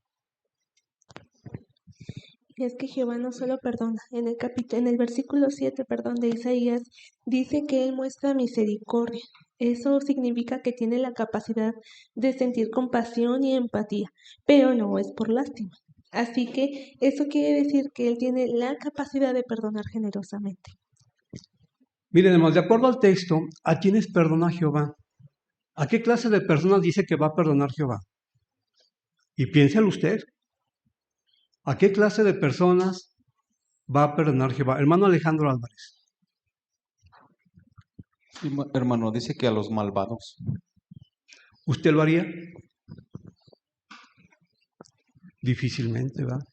Es que Jehová no solo perdona, en el versículo 7, de Isaías, dice que Él muestra misericordia. Eso significa que tiene la capacidad de sentir compasión y empatía, pero no es por lástima. Así que eso quiere decir que Él tiene la capacidad de perdonar generosamente. Miren, hermanos, de acuerdo al texto, ¿a quiénes perdona Jehová? ¿A qué clase de personas dice que va a perdonar Jehová? Y piénselo usted. ¿A qué clase de personas va a perdonar Jehová? Hermano Alejandro Álvarez. Sí, hermano, dice que a los malvados. ¿Usted lo haría? Difícilmente, ¿verdad?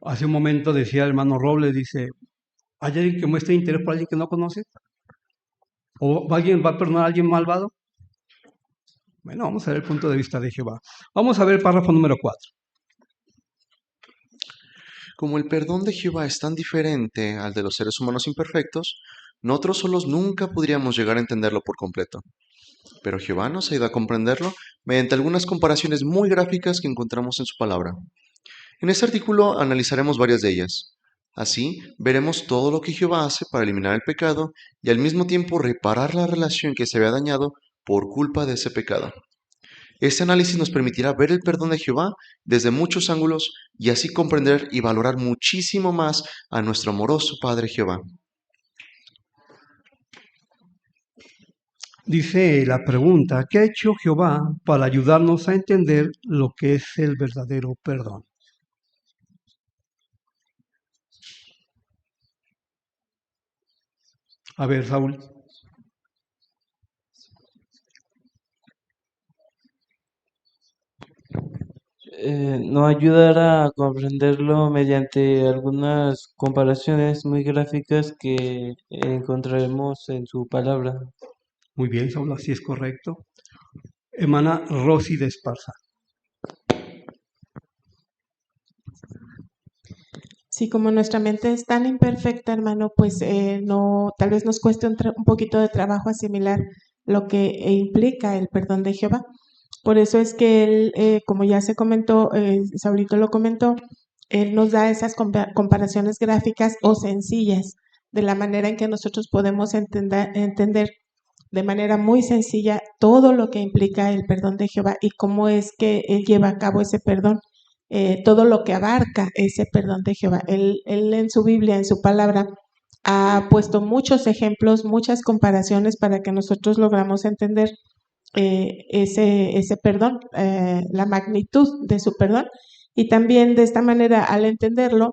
Hace un momento decía el hermano Robles, dice, ¿hay alguien que muestre interés por alguien que no conoce? ¿O alguien va a perdonar a alguien malvado? Bueno, vamos a ver el punto de vista de Jehová. Vamos a ver el párrafo número 4. Como el perdón de Jehová es tan diferente al de los seres humanos imperfectos, nosotros solos nunca podríamos llegar a entenderlo por completo. Pero Jehová nos ayuda a comprenderlo mediante algunas comparaciones muy gráficas que encontramos en su palabra. En este artículo analizaremos varias de ellas. Así, veremos todo lo que Jehová hace para eliminar el pecado y al mismo tiempo reparar la relación que se había dañado por culpa de ese pecado. Este análisis nos permitirá ver el perdón de Jehová desde muchos ángulos y así comprender y valorar muchísimo más a nuestro amoroso Padre Jehová. Dice la pregunta, ¿qué ha hecho Jehová para ayudarnos a entender lo que es el verdadero perdón? A ver, Saúl. Nos ayudará a comprenderlo mediante algunas comparaciones muy gráficas que encontraremos en su palabra. Muy bien, Saúl, así es correcto. Hermana Rosy de Esparza. Sí, como nuestra mente es tan imperfecta, hermano, pues no, tal vez nos cueste un poquito de trabajo asimilar lo que implica el perdón de Jehová. Por eso es que él, como ya se comentó, Saulito lo comentó, él nos da esas comparaciones gráficas o sencillas de la manera en que nosotros podemos entender de manera muy sencilla todo lo que implica el perdón de Jehová y cómo es que él lleva a cabo ese perdón. Todo lo que abarca ese perdón de Jehová. Él en su Biblia, en su palabra, ha puesto muchos ejemplos, muchas comparaciones para que nosotros logramos entender ese perdón, la magnitud de su perdón. Y también de esta manera, al entenderlo,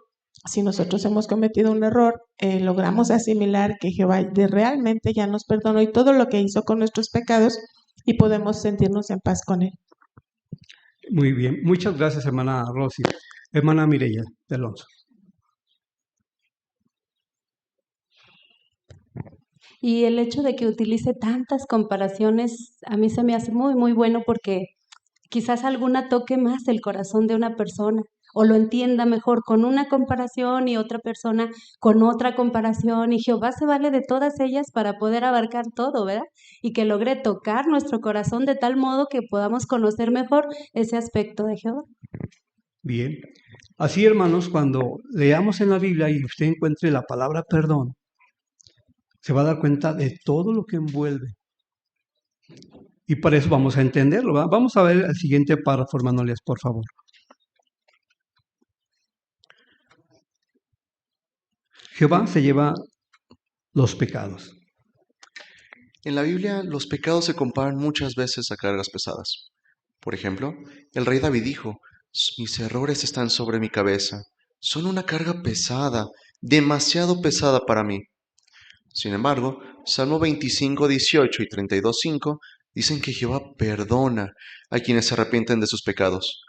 si nosotros hemos cometido un error, logramos asimilar que Jehová realmente ya nos perdonó y todo lo que hizo con nuestros pecados y podemos sentirnos en paz con él. Muy bien, muchas gracias, hermana Rosy. Hermana Mireya de Alonso. Y el hecho de que utilice tantas comparaciones, a mí se me hace muy, muy bueno porque quizás alguna toque más el corazón de una persona o lo entienda mejor con una comparación y otra persona con otra comparación. Y Jehová se vale de todas ellas para poder abarcar todo, ¿verdad? Y que logre tocar nuestro corazón de tal modo que podamos conocer mejor ese aspecto de Jehová. Bien. Así, hermanos, cuando leamos en la Biblia y usted encuentre la palabra perdón, se va a dar cuenta de todo lo que envuelve. Y para eso vamos a entenderlo, ¿verdad? Vamos a ver el siguiente párrafo, hermano Elias, por favor. Jehová se lleva los pecados. En la Biblia, los pecados se comparan muchas veces a cargas pesadas. Por ejemplo, el rey David dijo, mis errores están sobre mi cabeza, son una carga pesada, demasiado pesada para mí. Sin embargo, Salmo 25, 18 y 32, 5 dicen que Jehová perdona a quienes se arrepienten de sus pecados.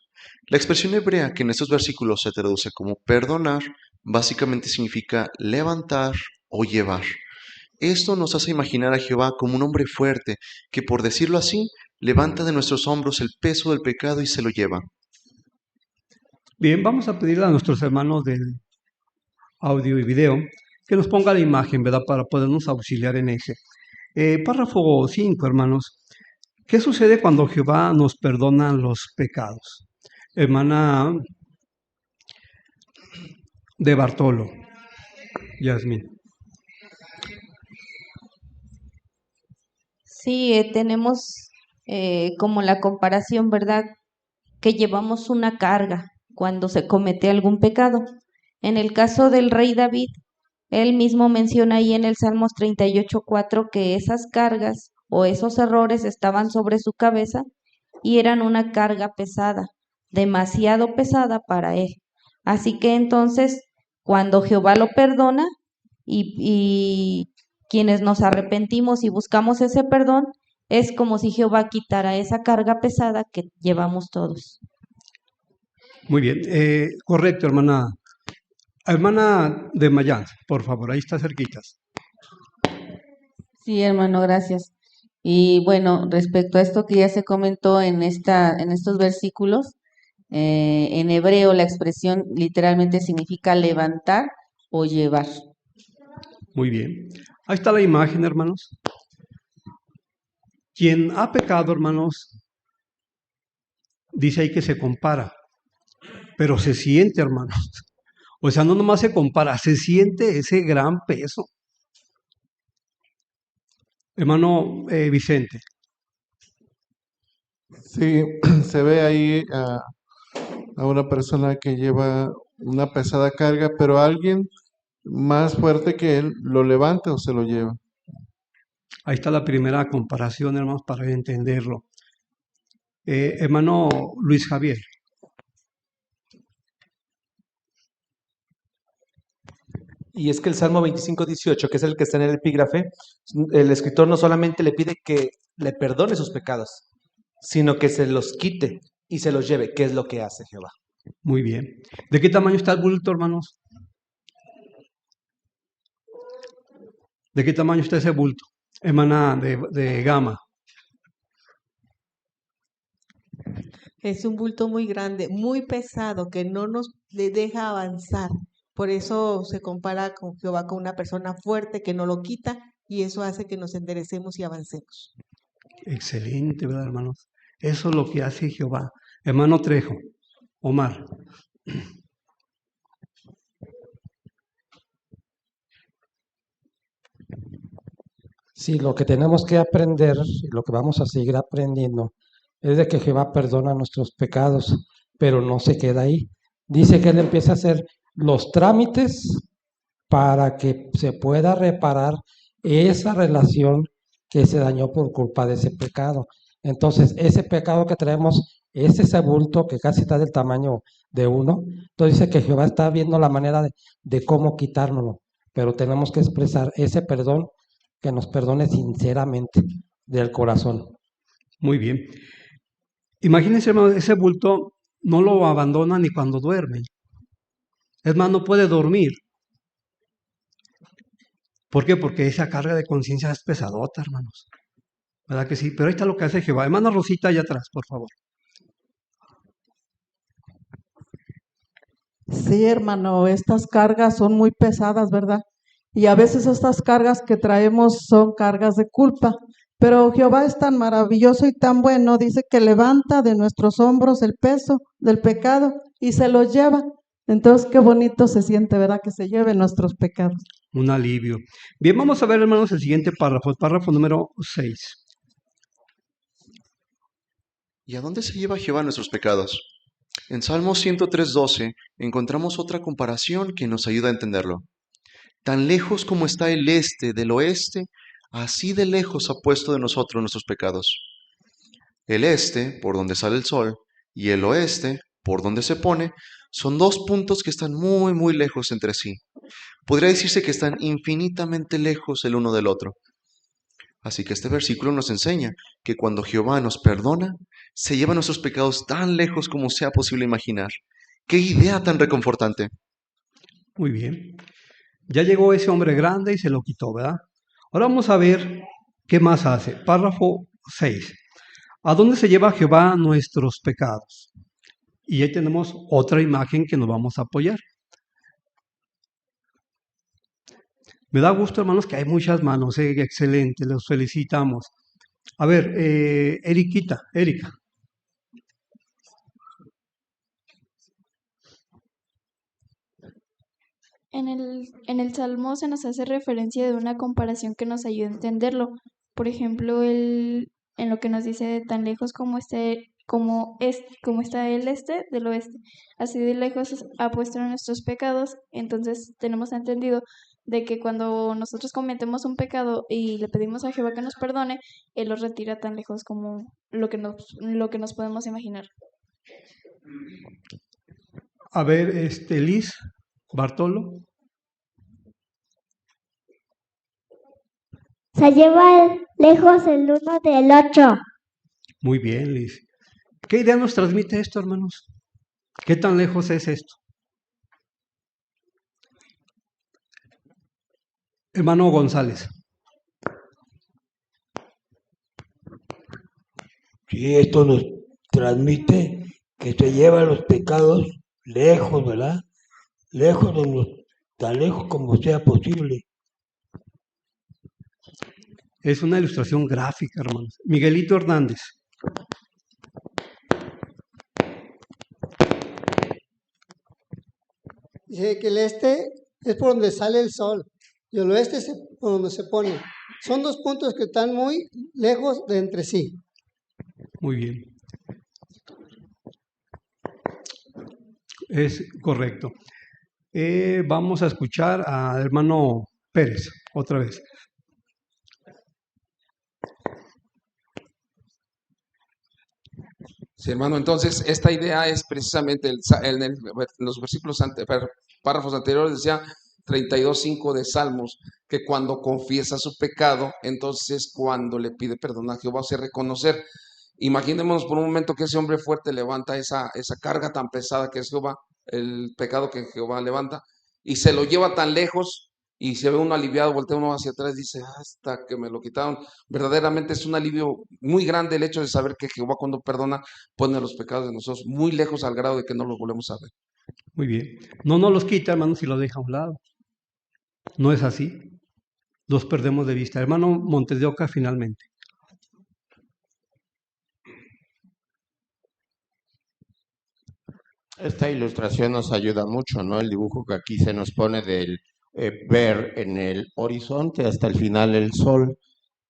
La expresión hebrea que en estos versículos se traduce como perdonar, básicamente significa levantar o llevar. Esto nos hace imaginar a Jehová como un hombre fuerte que, por decirlo así, levanta de nuestros hombros el peso del pecado y se lo lleva. Bien, vamos a pedirle a nuestros hermanos del audio y video que nos ponga la imagen, ¿verdad? Para podernos auxiliar en ese. Párrafo 5, hermanos. ¿Qué sucede cuando Jehová nos perdona los pecados? Hermana de Bartolo, Yasmín. Sí, tenemos como la comparación, ¿verdad? Que llevamos una carga cuando se comete algún pecado. En el caso del rey David, él mismo menciona ahí en el Salmos 38:4 que esas cargas o esos errores estaban sobre su cabeza y eran una carga pesada, demasiado pesada para él. Así que entonces, cuando Jehová lo perdona y quienes nos arrepentimos y buscamos ese perdón, es como si Jehová quitara esa carga pesada que llevamos todos. Muy bien, correcto, hermana. Hermana de Mayán, por favor, ahí está cerquitas. Sí, hermano, gracias. Y bueno, respecto a esto que ya se comentó en estos versículos, en hebreo la expresión literalmente significa levantar o llevar. Muy bien. Ahí está la imagen, hermanos. Quien ha pecado, hermanos, dice ahí que se compara, pero se siente, hermanos. O sea, no nomás se compara, se siente ese gran peso. Hermano Vicente. Sí, se ve ahí a una persona que lleva una pesada carga, pero alguien más fuerte que él lo levanta o se lo lleva. Ahí está la primera comparación, hermanos, para entenderlo. Hermano Luis Javier. Y es que el Salmo 25:18, que es el que está en el epígrafe, el escritor no solamente le pide que le perdone sus pecados, sino que se los quite y se los lleve, que es lo que hace Jehová. Muy bien. ¿De qué tamaño está el bulto, hermanos? ¿De qué tamaño está ese bulto? Hermana de Gama. Es un bulto muy grande, muy pesado, que no nos le deja avanzar. Por eso se compara con Jehová con una persona fuerte que no lo quita y eso hace que nos enderecemos y avancemos. Excelente, ¿verdad, hermanos? Eso es lo que hace Jehová. Hermano Trejo, Omar. Sí, lo que tenemos que aprender, y lo que vamos a seguir aprendiendo, es de que Jehová perdona nuestros pecados, pero no se queda ahí. Dice que Él empieza a hacer los trámites para que se pueda reparar esa relación que se dañó por culpa de ese pecado. Entonces, ese pecado que traemos es ese bulto que casi está del tamaño de uno. Entonces dice que Jehová está viendo la manera de cómo quitárnoslo, pero tenemos que expresar ese perdón, que nos perdone sinceramente del corazón. Muy bien. Imagínense, hermano, ese bulto no lo abandona ni cuando duerme. Es más, no puede dormir. ¿Por qué? Porque esa carga de conciencia es pesadota, hermanos. ¿Verdad que sí? Pero ahí está lo que hace Jehová. Hermana Rosita, allá atrás, por favor. Sí, hermano, estas cargas son muy pesadas, ¿verdad? Y a veces estas cargas que traemos son cargas de culpa, pero Jehová es tan maravilloso y tan bueno, dice que levanta de nuestros hombros el peso del pecado y se lo lleva. Entonces, qué bonito se siente, ¿verdad? Que se lleve nuestros pecados. Un alivio. Bien, vamos a ver, hermanos, el siguiente párrafo, el párrafo número 6. ¿Y a dónde se lleva Jehová nuestros pecados? En Salmo 103:12 encontramos otra comparación que nos ayuda a entenderlo. Tan lejos como está el este del oeste, así de lejos ha puesto de nosotros nuestros pecados. El este, por donde sale el sol, y el oeste, por donde se pone, son dos puntos que están muy, muy lejos entre sí. Podría decirse que están infinitamente lejos el uno del otro. Así que este versículo nos enseña que cuando Jehová nos perdona, se lleva nuestros pecados tan lejos como sea posible imaginar. ¡Qué idea tan reconfortante! Muy bien. Ya llegó ese hombre grande y se lo quitó, ¿verdad? Ahora vamos a ver qué más hace. Párrafo 6. ¿A dónde se lleva Jehová nuestros pecados? Y ahí tenemos otra imagen que nos vamos a apoyar. Me da gusto, hermanos, que hay muchas manos. Excelente, los felicitamos. A ver, Erika. En el Salmo se nos hace referencia de una comparación que nos ayuda a entenderlo. Por ejemplo, en lo que nos dice de tan lejos como está el este del oeste, así de lejos ha puesto nuestros pecados. Entonces tenemos entendido de que cuando nosotros cometemos un pecado y le pedimos a Jehová que nos perdone, Él los retira tan lejos como lo que nos podemos imaginar. A ver, Liz, Bartolo. Se lleva lejos el uno del otro. Muy bien, Liz. ¿Qué idea nos transmite esto, hermanos? ¿Qué tan lejos es esto? Hermano González. Sí, esto nos transmite que se lleva los pecados lejos, ¿verdad? Lejos tan lejos como sea posible. Es una ilustración gráfica, hermanos. Miguelito Hernández. Dice que el este es por donde sale el sol y el oeste es por donde se pone. Son dos puntos que están muy lejos de entre sí. Muy bien. Es correcto. Vamos a escuchar al hermano Pérez otra vez. Sí, hermano, entonces esta idea es precisamente en los versículos párrafos anteriores decía 32:5 de Salmos, que cuando confiesa su pecado, entonces cuando le pide perdón a Jehová, hace reconocer. Imaginémonos por un momento que ese hombre fuerte levanta esa carga tan pesada que es Jehová, el pecado que Jehová levanta, y se lo lleva tan lejos, y se ve uno aliviado, voltea uno hacia atrás y dice, hasta que me lo quitaron. Verdaderamente es un alivio muy grande el hecho de saber que Jehová cuando perdona pone los pecados de nosotros muy lejos al grado de que no los volvemos a ver. Muy bien. No nos los quita, hermanos, y los deja a un lado. No es así. Los perdemos de vista. Hermano Montes de Oca, finalmente. Esta ilustración nos ayuda mucho, ¿no? El dibujo que aquí se nos pone del ver en el horizonte hasta el final el sol.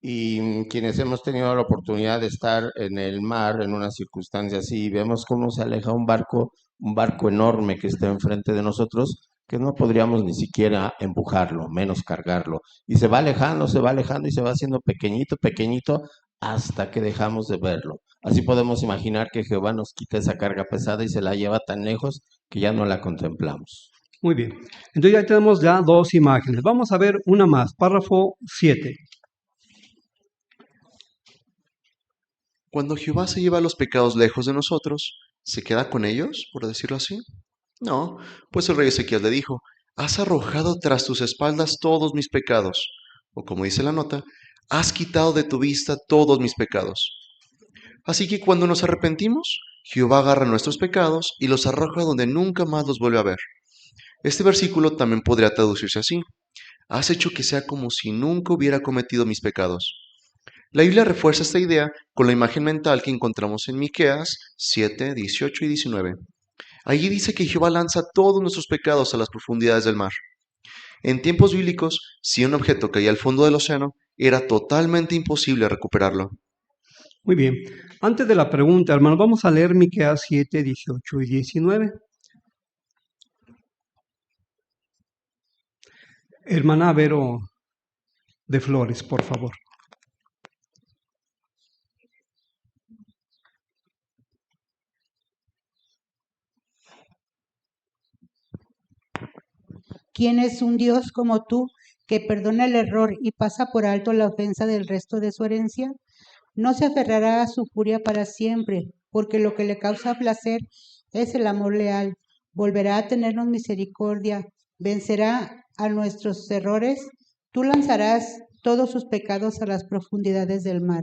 Y quienes hemos tenido la oportunidad de estar en el mar en una circunstancia así, vemos cómo se aleja un barco enorme que está enfrente de nosotros, que no podríamos ni siquiera empujarlo, menos cargarlo. Y se va alejando y se va haciendo pequeñito, pequeñito, hasta que dejamos de verlo. Así podemos imaginar que Jehová nos quita esa carga pesada y se la lleva tan lejos que ya no la contemplamos. Muy bien. Entonces ya tenemos dos imágenes. Vamos a ver una más. Párrafo 7. Cuando Jehová se lleva los pecados lejos de nosotros, ¿se queda con ellos, por decirlo así? No, pues el rey Ezequiel le dijo, has arrojado tras tus espaldas todos mis pecados, o como dice la nota, has quitado de tu vista todos mis pecados. Así que cuando nos arrepentimos, Jehová agarra nuestros pecados y los arroja donde nunca más los vuelve a ver. Este versículo también podría traducirse así, has hecho que sea como si nunca hubiera cometido mis pecados. La Biblia refuerza esta idea con la imagen mental que encontramos en Miqueas 7, 18 y 19. Allí dice que Jehová lanza todos nuestros pecados a las profundidades del mar. En tiempos bíblicos, si un objeto caía al fondo del océano, era totalmente imposible recuperarlo. Muy bien. Antes de la pregunta, hermano, vamos a leer Miqueas 7, 18 y 19. Hermana Vero de Flores, por favor. ¿Quién es un Dios como tú que perdona el error y pasa por alto la ofensa del resto de su herencia? No se aferrará a su furia para siempre, porque lo que le causa placer es el amor leal. Volverá a tenernos misericordia, vencerá a nuestros errores. Tú lanzarás todos sus pecados a las profundidades del mar.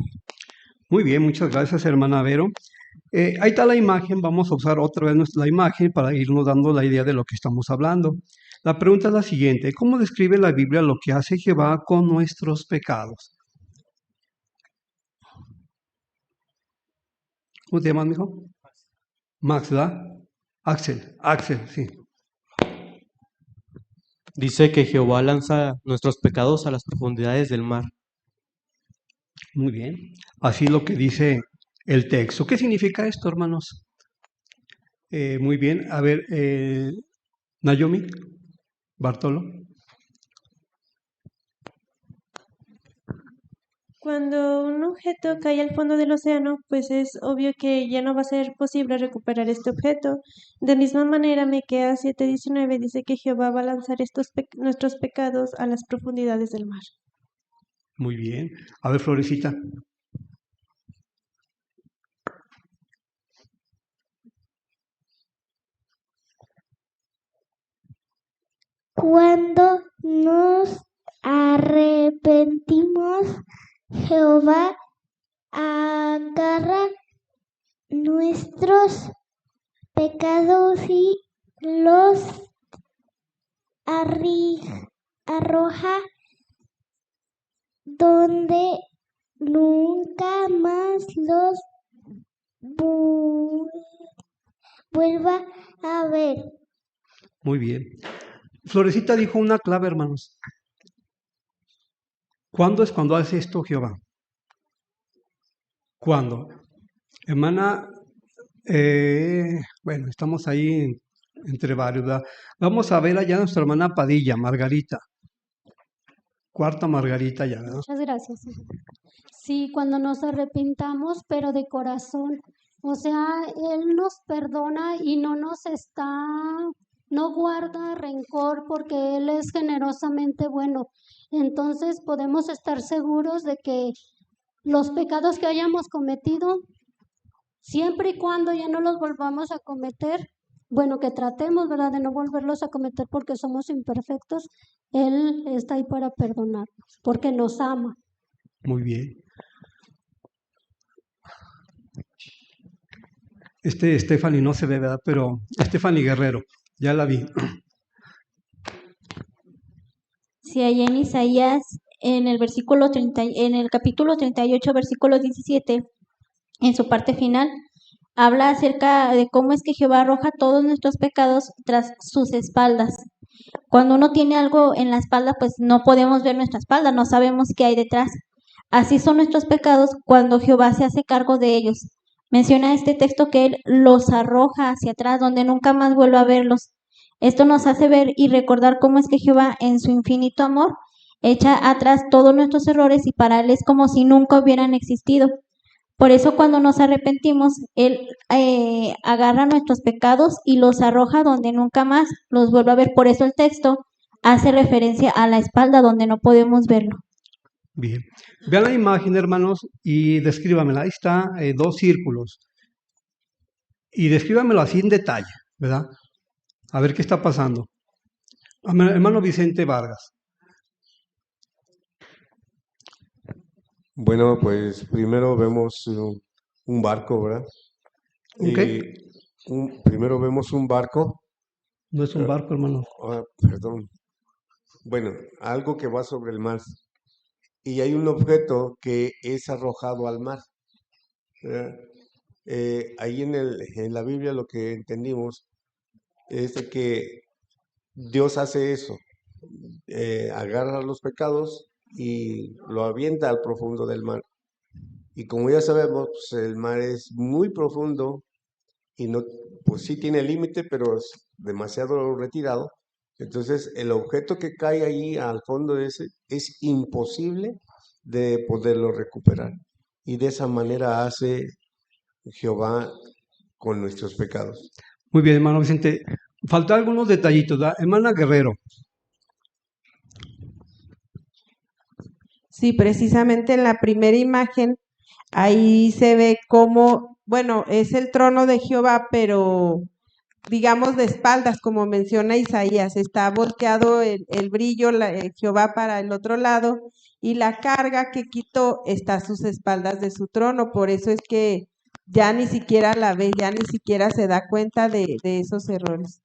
Muy bien, muchas gracias, hermana Vero. Ahí está la imagen, vamos a usar otra vez la imagen para irnos dando la idea de lo que estamos hablando. La pregunta es la siguiente, ¿cómo describe la Biblia lo que hace Jehová con nuestros pecados? ¿Cómo te llamas, mijo? Max, ¿verdad? Axel, sí. Dice que Jehová lanza nuestros pecados a las profundidades del mar. Muy bien, así lo que dice el texto. ¿Qué significa esto, hermanos? Muy bien, a ver, Naomi, Bartolo. Cuando un objeto cae al fondo del océano, pues es obvio que ya no va a ser posible recuperar este objeto. De misma manera, Miqueas 7:19 dice que Jehová va a lanzar nuestros pecados a las profundidades del mar. Muy bien. A ver, Florecita. Cuando nos arrepentimos, Jehová agarra nuestros pecados y los arroja donde nunca más los vuelva a ver. Muy bien. Florecita dijo una clave, hermanos. ¿Cuándo es cuando hace esto Jehová? ¿Cuándo? Hermana, bueno, estamos ahí entre varios, ¿verdad? Vamos a ver allá a nuestra hermana Padilla, Margarita. Cuarta Margarita ya, ¿verdad? Muchas gracias. Sí, cuando nos arrepintamos, pero de corazón. O sea, Él nos perdona y no guarda rencor porque Él es generosamente bueno. Entonces podemos estar seguros de que los pecados que hayamos cometido, siempre y cuando ya no los volvamos a cometer, bueno, que tratemos, ¿verdad?, de no volverlos a cometer porque somos imperfectos, Él está ahí para perdonarnos, porque nos ama. Muy bien. Stephanie no se ve, ¿verdad? Pero Stephanie Guerrero, ya la vi. Sí, allá en Isaías, en el capítulo 38, versículo 17, en su parte final, habla acerca de cómo es que Jehová arroja todos nuestros pecados tras sus espaldas. Cuando uno tiene algo en la espalda, pues no podemos ver nuestra espalda, no sabemos qué hay detrás. Así son nuestros pecados cuando Jehová se hace cargo de ellos. Menciona este texto que Él los arroja hacia atrás, donde nunca más vuelve a verlos. Esto nos hace ver y recordar cómo es que Jehová, en su infinito amor, echa atrás todos nuestros errores y para Él es como si nunca hubieran existido. Por eso cuando nos arrepentimos, Él agarra nuestros pecados y los arroja donde nunca más los vuelve a ver. Por eso el texto hace referencia a la espalda donde no podemos verlo. Bien. Vean la imagen, hermanos, y descríbamela. Ahí está, 2 círculos. Y descríbamelo así en detalle, ¿verdad? A ver qué está pasando. Hermano Vicente Vargas. Bueno, pues primero vemos un barco, ¿verdad? ¿Qué? Primero vemos un barco. No es un barco, hermano. Perdón. Bueno, algo que va sobre el mar. Y hay un objeto que es arrojado al mar, ¿verdad? Ahí en la Biblia lo que entendimos es de que Dios hace eso, agarra los pecados y lo avienta al profundo del mar. Y como ya sabemos, pues el mar es muy profundo y no, pues sí tiene límite, pero es demasiado retirado. Entonces, el objeto que cae ahí al fondo ese es imposible de poderlo recuperar. Y de esa manera hace Jehová con nuestros pecados. Muy bien, hermano Vicente. Faltan algunos detallitos, ¿verdad? Hermana Guerrero. Sí, precisamente en la primera imagen, ahí se ve cómo, bueno, es el trono de Jehová, pero digamos de espaldas, como menciona Isaías, está volteado el brillo, Jehová para el otro lado, y la carga que quitó está a sus espaldas de su trono, por eso es que ya ni siquiera la ve, ya ni siquiera se da cuenta de esos errores.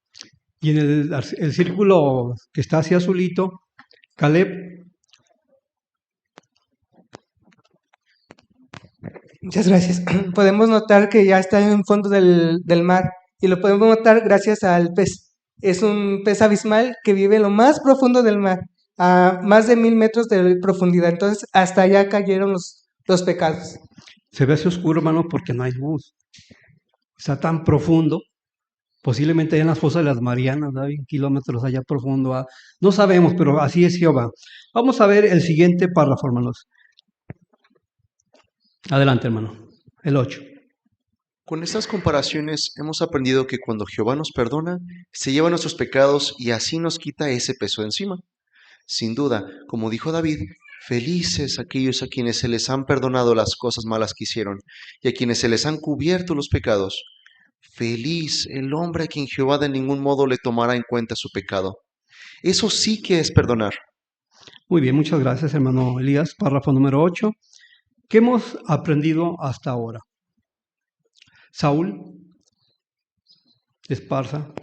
Y en el círculo que está hacia azulito, Caleb. Muchas gracias. Podemos notar que ya está en el fondo del mar y lo podemos notar gracias al pez. Es un pez abismal que vive en lo más profundo del mar, a más de 1000 metros de profundidad. Entonces, hasta allá cayeron los pecados. Se ve así oscuro, hermano, porque no hay luz. Está tan profundo, posiblemente allá en las fosas de las Marianas, ¿no? 20 kilómetros allá profundo. ¿Ah? No sabemos, pero así es Jehová. Vamos a ver el siguiente párrafo, hermanos. Adelante, hermano. El 8. Con estas comparaciones hemos aprendido que cuando Jehová nos perdona, se lleva nuestros pecados y así nos quita ese peso de encima. Sin duda, como dijo David, felices aquellos a quienes se les han perdonado las cosas malas que hicieron y a quienes se les han cubierto los pecados. Feliz el hombre a quien Jehová de ningún modo le tomará en cuenta su pecado. Eso sí que es perdonar. Muy bien, muchas gracias, hermano Elías. Párrafo número 8. ¿Qué hemos aprendido hasta ahora? Saúl, Esparza.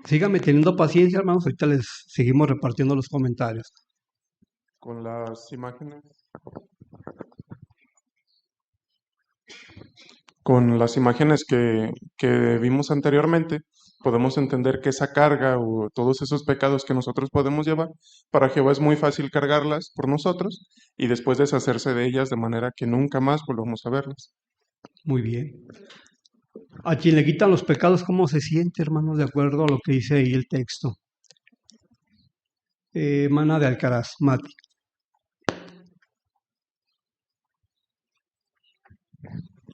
Síganme teniendo paciencia, hermanos. Ahorita les seguimos repartiendo los comentarios. Con las imágenes. Con las imágenes que vimos anteriormente, podemos entender que esa carga o todos esos pecados que nosotros podemos llevar, para Jehová es muy fácil cargarlas por nosotros y después deshacerse de ellas de manera que nunca más volvamos a verlas. Muy bien. A quien le quitan los pecados, ¿cómo se siente, hermanos? De acuerdo a lo que dice ahí el texto. Mana de Alcaraz, Mati.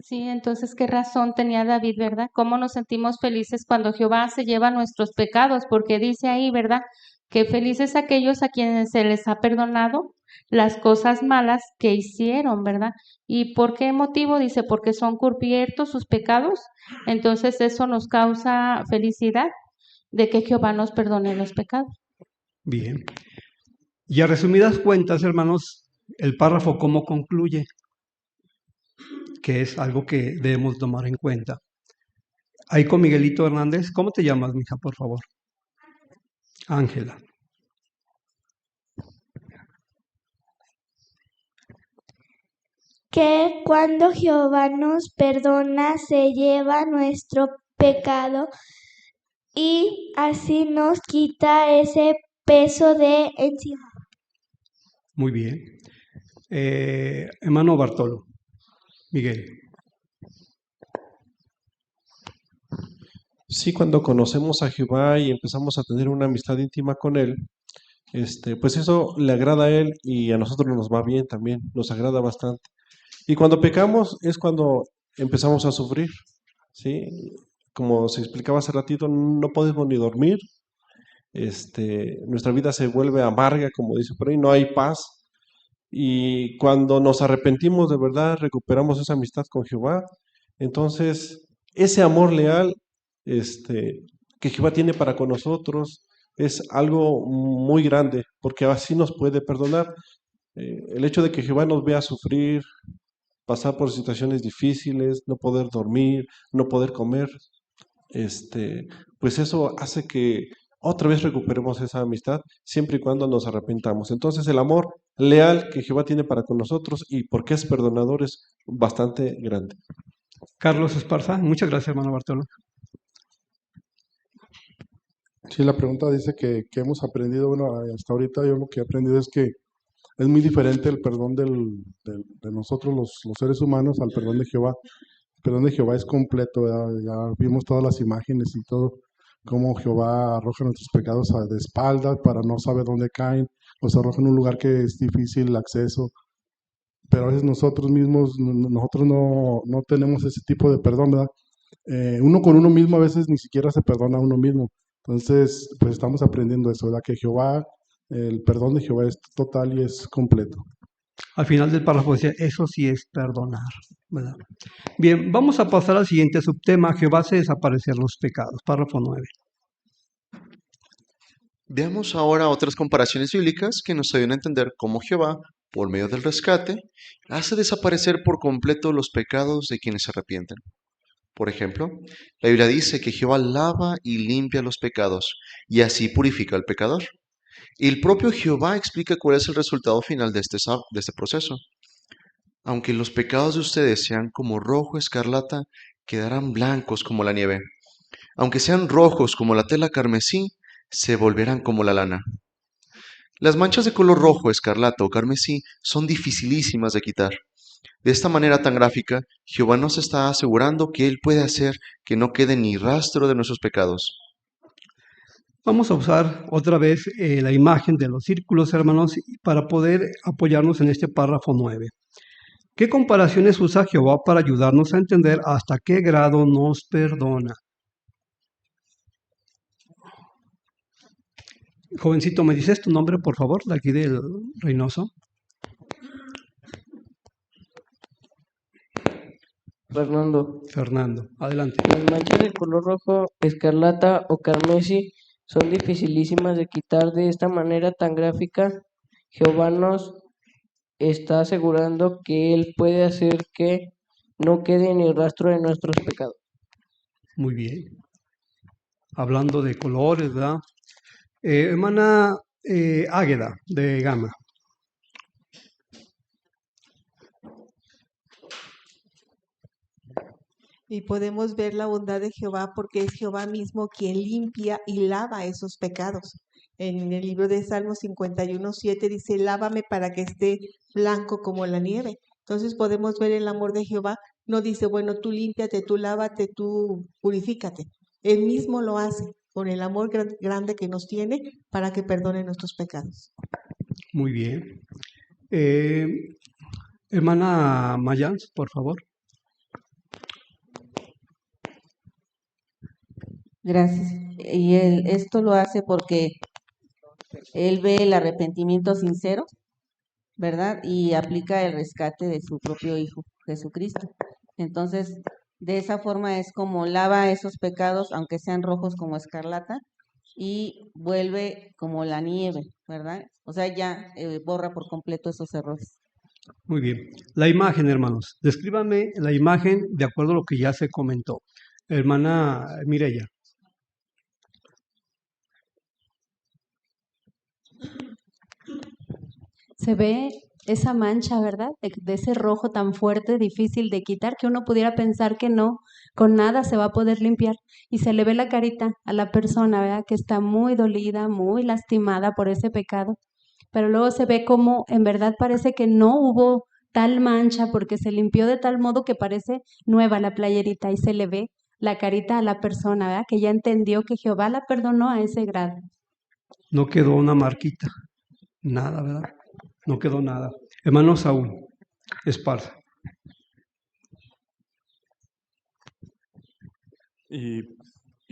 Sí, entonces, ¿qué razón tenía David, verdad? ¿Cómo nos sentimos felices cuando Jehová se lleva nuestros pecados? Porque dice ahí, ¿verdad? Que felices aquellos a quienes se les ha perdonado las cosas malas que hicieron, ¿verdad? ¿Y por qué motivo? Dice, porque son cubiertos sus pecados. Entonces, eso nos causa felicidad de que Jehová nos perdone los pecados. Bien. Y a resumidas cuentas, hermanos, el párrafo, ¿cómo concluye? Que es algo que debemos tomar en cuenta. Ahí con Miguelito Hernández. ¿Cómo te llamas, mija, por favor? Ángela. Que cuando Jehová nos perdona, se lleva nuestro pecado y así nos quita ese peso de encima. Muy bien. Hermano Bartolo. Miguel. Sí, cuando conocemos a Jehová y empezamos a tener una amistad íntima con Él, pues eso le agrada a Él y a nosotros nos va bien también, nos agrada bastante. Y cuando pecamos es cuando empezamos a sufrir, ¿sí? Como se explicaba hace ratito, no podemos ni dormir, nuestra vida se vuelve amarga, como dice por ahí, no hay paz. Y cuando nos arrepentimos de verdad, recuperamos esa amistad con Jehová. Entonces, ese amor leal que Jehová tiene para con nosotros es algo muy grande, porque así nos puede perdonar. El hecho de que Jehová nos vea sufrir, pasar por situaciones difíciles, no poder dormir, no poder comer, pues eso hace que otra vez recuperemos esa amistad, siempre y cuando nos arrepentamos. Entonces el amor leal que Jehová tiene para con nosotros y porque es perdonador es bastante grande. Carlos Esparza, muchas gracias, hermano Bartolo. Sí, la pregunta dice que hemos aprendido, bueno, hasta ahorita yo lo que he aprendido es que es muy diferente el perdón de nosotros los seres humanos al perdón de Jehová. El perdón de Jehová es completo, ¿verdad? Ya vimos todas las imágenes y todo, cómo Jehová arroja nuestros pecados de espaldas para no saber dónde caen, los arroja en un lugar que es difícil el acceso, pero a veces nosotros mismos, nosotros no tenemos ese tipo de perdón, ¿verdad? Uno con uno mismo a veces ni siquiera se perdona a uno mismo. Entonces, pues estamos aprendiendo eso, ¿verdad? Que Jehová, el perdón de Jehová es total y es completo. Al final del párrafo decía, eso sí es perdonar, ¿verdad? Bien, vamos a pasar al siguiente subtema. Jehová hace desaparecer los pecados. Párrafo 9. Veamos ahora otras comparaciones bíblicas que nos ayudan a entender cómo Jehová, por medio del rescate, hace desaparecer por completo los pecados de quienes se arrepienten. Por ejemplo, la Biblia dice que Jehová lava y limpia los pecados y así purifica al pecador. Y el propio Jehová explica cuál es el resultado final de este proceso. Aunque los pecados de ustedes sean como rojo escarlata, quedarán blancos como la nieve. Aunque sean rojos como la tela carmesí, se volverán como la lana. Las manchas de color rojo, escarlata o carmesí son dificilísimas de quitar. De esta manera tan gráfica, Jehová nos está asegurando que Él puede hacer que no quede ni rastro de nuestros pecados. Vamos a usar otra vez la imagen de los círculos, hermanos, para poder apoyarnos en este párrafo 9. ¿Qué comparaciones usa Jehová para ayudarnos a entender hasta qué grado nos perdona? Jovencito, ¿me dices tu nombre, por favor, de aquí del Reynoso? Fernando, adelante. Las manchas del color rojo, escarlata o carmesí son dificilísimas de quitar. De esta manera tan gráfica, Jehová nos está asegurando que Él puede hacer que no quede ni rastro de nuestros pecados. Muy bien. Hablando de colores, ¿verdad? Hermana Águeda, de Gama. Y podemos ver la bondad de Jehová porque es Jehová mismo quien limpia y lava esos pecados. En el libro de Salmos 51:7 dice, lávame para que esté blanco como la nieve. Entonces podemos ver el amor de Jehová. No dice, bueno, tú límpiate, tú lávate, tú purifícate. Él mismo lo hace con el amor grande que nos tiene para que perdone nuestros pecados. Muy bien. Hermana Mayans, por favor. Gracias. Y esto lo hace porque Él ve el arrepentimiento sincero, ¿verdad? Y aplica el rescate de su propio Hijo, Jesucristo. Entonces, de esa forma es como lava esos pecados, aunque sean rojos como escarlata, y vuelve como la nieve, ¿verdad? O sea, ya borra por completo esos errores. Muy bien. La imagen, hermanos. Descríbanme la imagen de acuerdo a lo que ya se comentó. Hermana Mireya. Se ve esa mancha, ¿verdad? De ese rojo tan fuerte, difícil de quitar, que uno pudiera pensar que no, con nada se va a poder limpiar. Y se le ve la carita a la persona, ¿verdad? Que está muy dolida, muy lastimada por ese pecado. Pero luego se ve como en verdad parece que no hubo tal mancha porque se limpió de tal modo que parece nueva la playerita y se le ve la carita a la persona, ¿verdad? Que ya entendió que Jehová la perdonó a ese grado. No quedó una marquita. Nada, ¿verdad? No quedó nada. Hermano Saúl Esparza. Y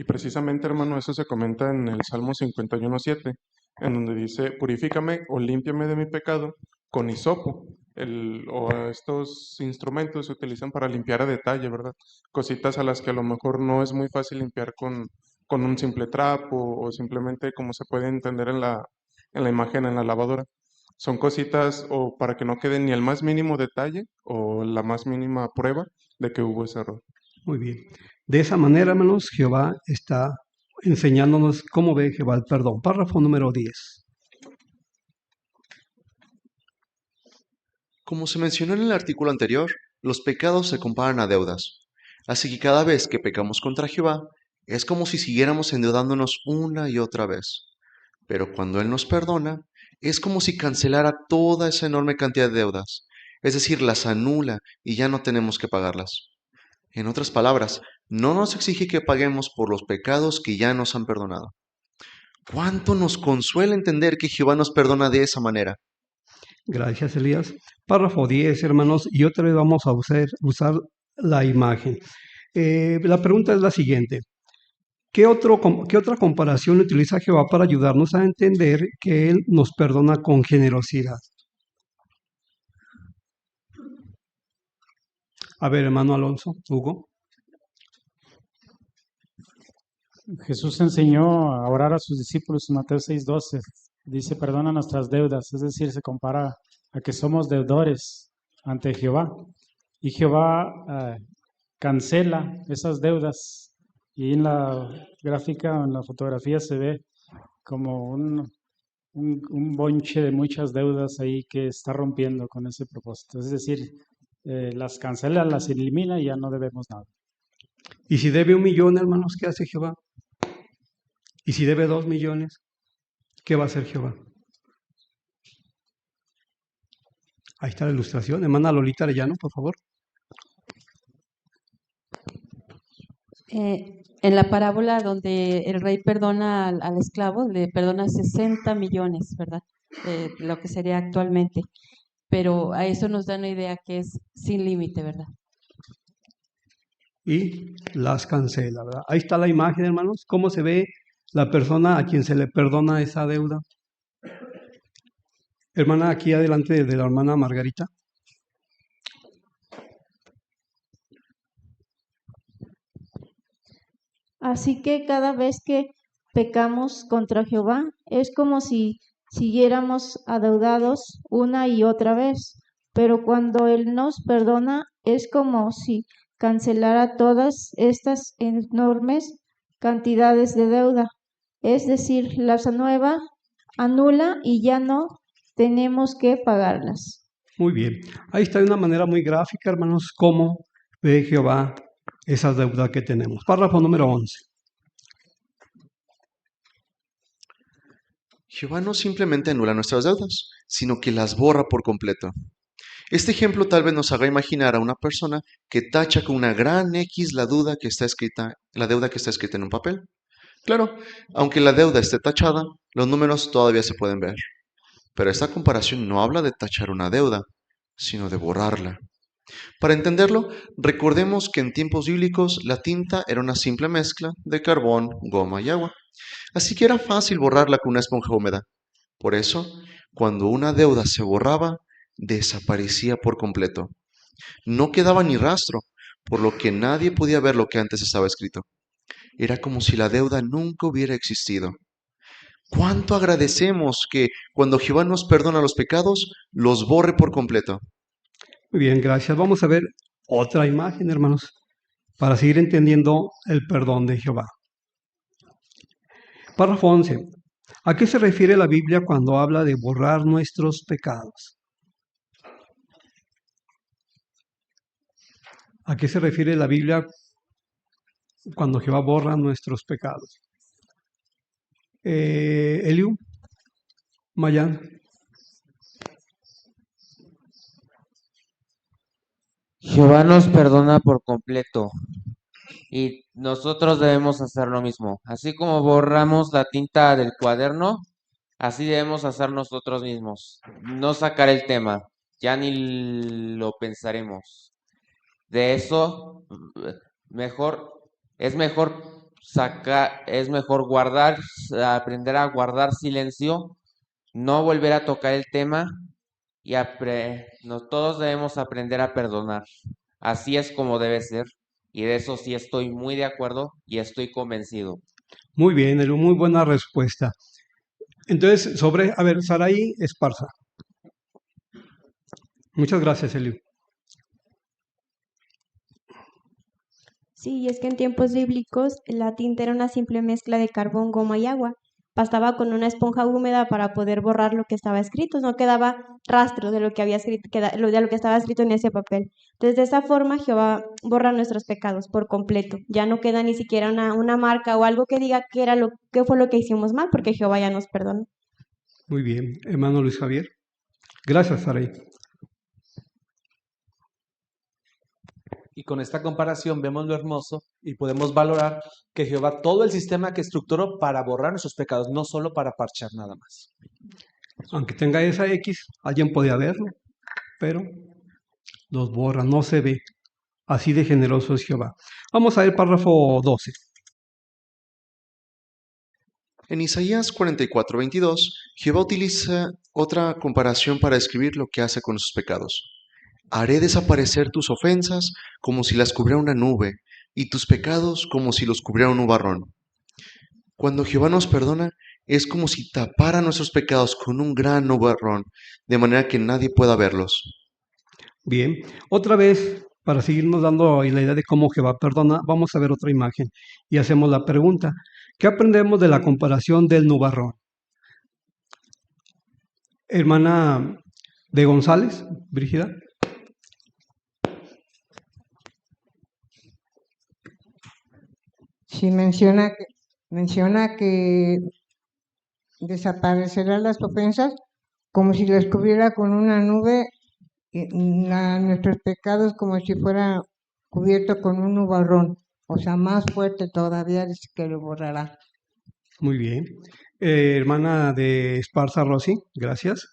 precisamente, hermano, eso se comenta en el Salmo 51:7, en donde dice, purifícame o límpiame de mi pecado con hisopo. Estos instrumentos se utilizan para limpiar a detalle, ¿verdad? Cositas a las que a lo mejor no es muy fácil limpiar con un simple trapo o simplemente como se puede entender en la imagen en la lavadora. Son cositas o para que no quede ni el más mínimo detalle o la más mínima prueba de que hubo ese error. Muy bien. De esa manera, hermanos, Jehová está enseñándonos cómo ve Jehová el perdón. Párrafo número 10. Como se mencionó en el artículo anterior, los pecados se comparan a deudas. Así que cada vez que pecamos contra Jehová, es como si siguiéramos endeudándonos una y otra vez. Pero cuando Él nos perdona, es como si cancelara toda esa enorme cantidad de deudas, es decir, las anula y ya no tenemos que pagarlas. En otras palabras, no nos exige que paguemos por los pecados que ya nos han perdonado. ¿Cuánto nos consuela entender que Jehová nos perdona de esa manera? Gracias, Elías. Párrafo 10, hermanos, y otra vez vamos a usar la imagen. La pregunta es la siguiente. ¿Qué otra comparación utiliza Jehová para ayudarnos a entender que Él nos perdona con generosidad? A ver, hermano Alonso, Hugo. Jesús enseñó a orar a sus discípulos en Mateo 6:12. Dice, perdona nuestras deudas, es decir, se compara a que somos deudores ante Jehová. Y Jehová cancela esas deudas. Y en la gráfica, en la fotografía, se ve como un bonche de muchas deudas ahí que está rompiendo con ese propósito. Es decir, las cancela, las elimina y ya no debemos nada. ¿Y si debe 1 millón, hermanos, qué hace Jehová? ¿Y si debe 2 millones? ¿Qué va a hacer Jehová? Ahí está la ilustración. Hermana Lolita Arellano, por favor. En la parábola donde el rey perdona al esclavo, le perdona 60 millones, ¿verdad? Lo que sería actualmente. pero a eso nos da una idea que es sin límite, ¿verdad? Y las cancela, ¿verdad? Ahí está la imagen, hermanos. ¿Cómo se ve la persona a quien se le perdona esa deuda? Hermana, aquí adelante de la hermana Margarita. Así que cada vez que pecamos contra Jehová, es como si siguiéramos adeudados una y otra vez, pero cuando Él nos perdona, es como si cancelara todas estas enormes cantidades de deuda, es decir, las anula y ya no tenemos que pagarlas. Muy bien. Ahí está de una manera muy gráfica, hermanos, cómo ve Jehová esa deuda que tenemos. Párrafo número 11. Jehová no simplemente anula nuestras deudas, sino que las borra por completo. Este ejemplo tal vez nos haga imaginar a una persona que tacha con una gran X la deuda que está escrita en un papel. Claro, aunque la deuda esté tachada, los números todavía se pueden ver. Pero esta comparación no habla de tachar una deuda, sino de borrarla. Para entenderlo, recordemos que en tiempos bíblicos la tinta era una simple mezcla de carbón, goma y agua. Así que era fácil borrarla con una esponja húmeda. Por eso, cuando una deuda se borraba, desaparecía por completo. No quedaba ni rastro, por lo que nadie podía ver lo que antes estaba escrito. Era como si la deuda nunca hubiera existido. ¿Cuánto agradecemos que cuando Jehová nos perdona los pecados, los borre por completo? Muy bien, gracias. Vamos a ver otra imagen, hermanos, para seguir entendiendo el perdón de Jehová. Párrafo 11. ¿A qué se refiere la Biblia cuando habla de borrar nuestros pecados? ¿A qué se refiere la Biblia cuando Jehová borra nuestros pecados? Eliu, Mayan. Jehová nos perdona por completo y nosotros debemos hacer lo mismo. Así como borramos la tinta del cuaderno, así debemos hacer nosotros mismos. No sacar el tema, ya ni lo pensaremos. De eso, es mejor guardar, aprender a guardar silencio, no volver a tocar el tema y todos debemos aprender a perdonar. Así es como debe ser y de eso sí estoy muy de acuerdo y estoy convencido. Muy bien, Eliu, muy buena respuesta. Entonces, a ver, Saraí Esparza. Muchas gracias, Eliu. Sí, y es que en tiempos bíblicos la tinta era una simple mezcla de carbón, goma y agua. Bastaba con una esponja húmeda para poder borrar lo que estaba escrito, no quedaba rastro de lo que había escrito, de lo que estaba escrito en ese papel. Entonces, de esa forma, Jehová borra nuestros pecados por completo. Ya no queda ni siquiera una marca o algo que diga qué fue lo que hicimos mal, porque Jehová ya nos perdonó. Muy bien, hermano Luis Javier. Gracias, Saraí. Y con esta comparación vemos lo hermoso y podemos valorar que Jehová, todo el sistema que estructuró para borrar nuestros pecados, no solo para parchar nada más. Aunque tenga esa X, alguien podía verlo, pero los borra, no se ve. Así de generoso es Jehová. Vamos a ver párrafo 12. En Isaías 44:22, Jehová utiliza otra comparación para describir lo que hace con sus pecados. Haré desaparecer tus ofensas como si las cubriera una nube, y tus pecados como si los cubriera un nubarrón. Cuando Jehová nos perdona, es como si tapara nuestros pecados con un gran nubarrón, de manera que nadie pueda verlos. Bien, otra vez, para seguirnos dando la idea de cómo Jehová perdona, vamos a ver otra imagen y hacemos la pregunta. ¿Qué aprendemos de la comparación del nubarrón? Hermana de González, Brígida. Sí, menciona que desaparecerán las ofensas como si las cubriera con una nube, y nuestros pecados como si fuera cubierto con un nubarrón, o sea, más fuerte todavía es que lo borrará. Muy bien. Hermana de Esparza Rossi, gracias.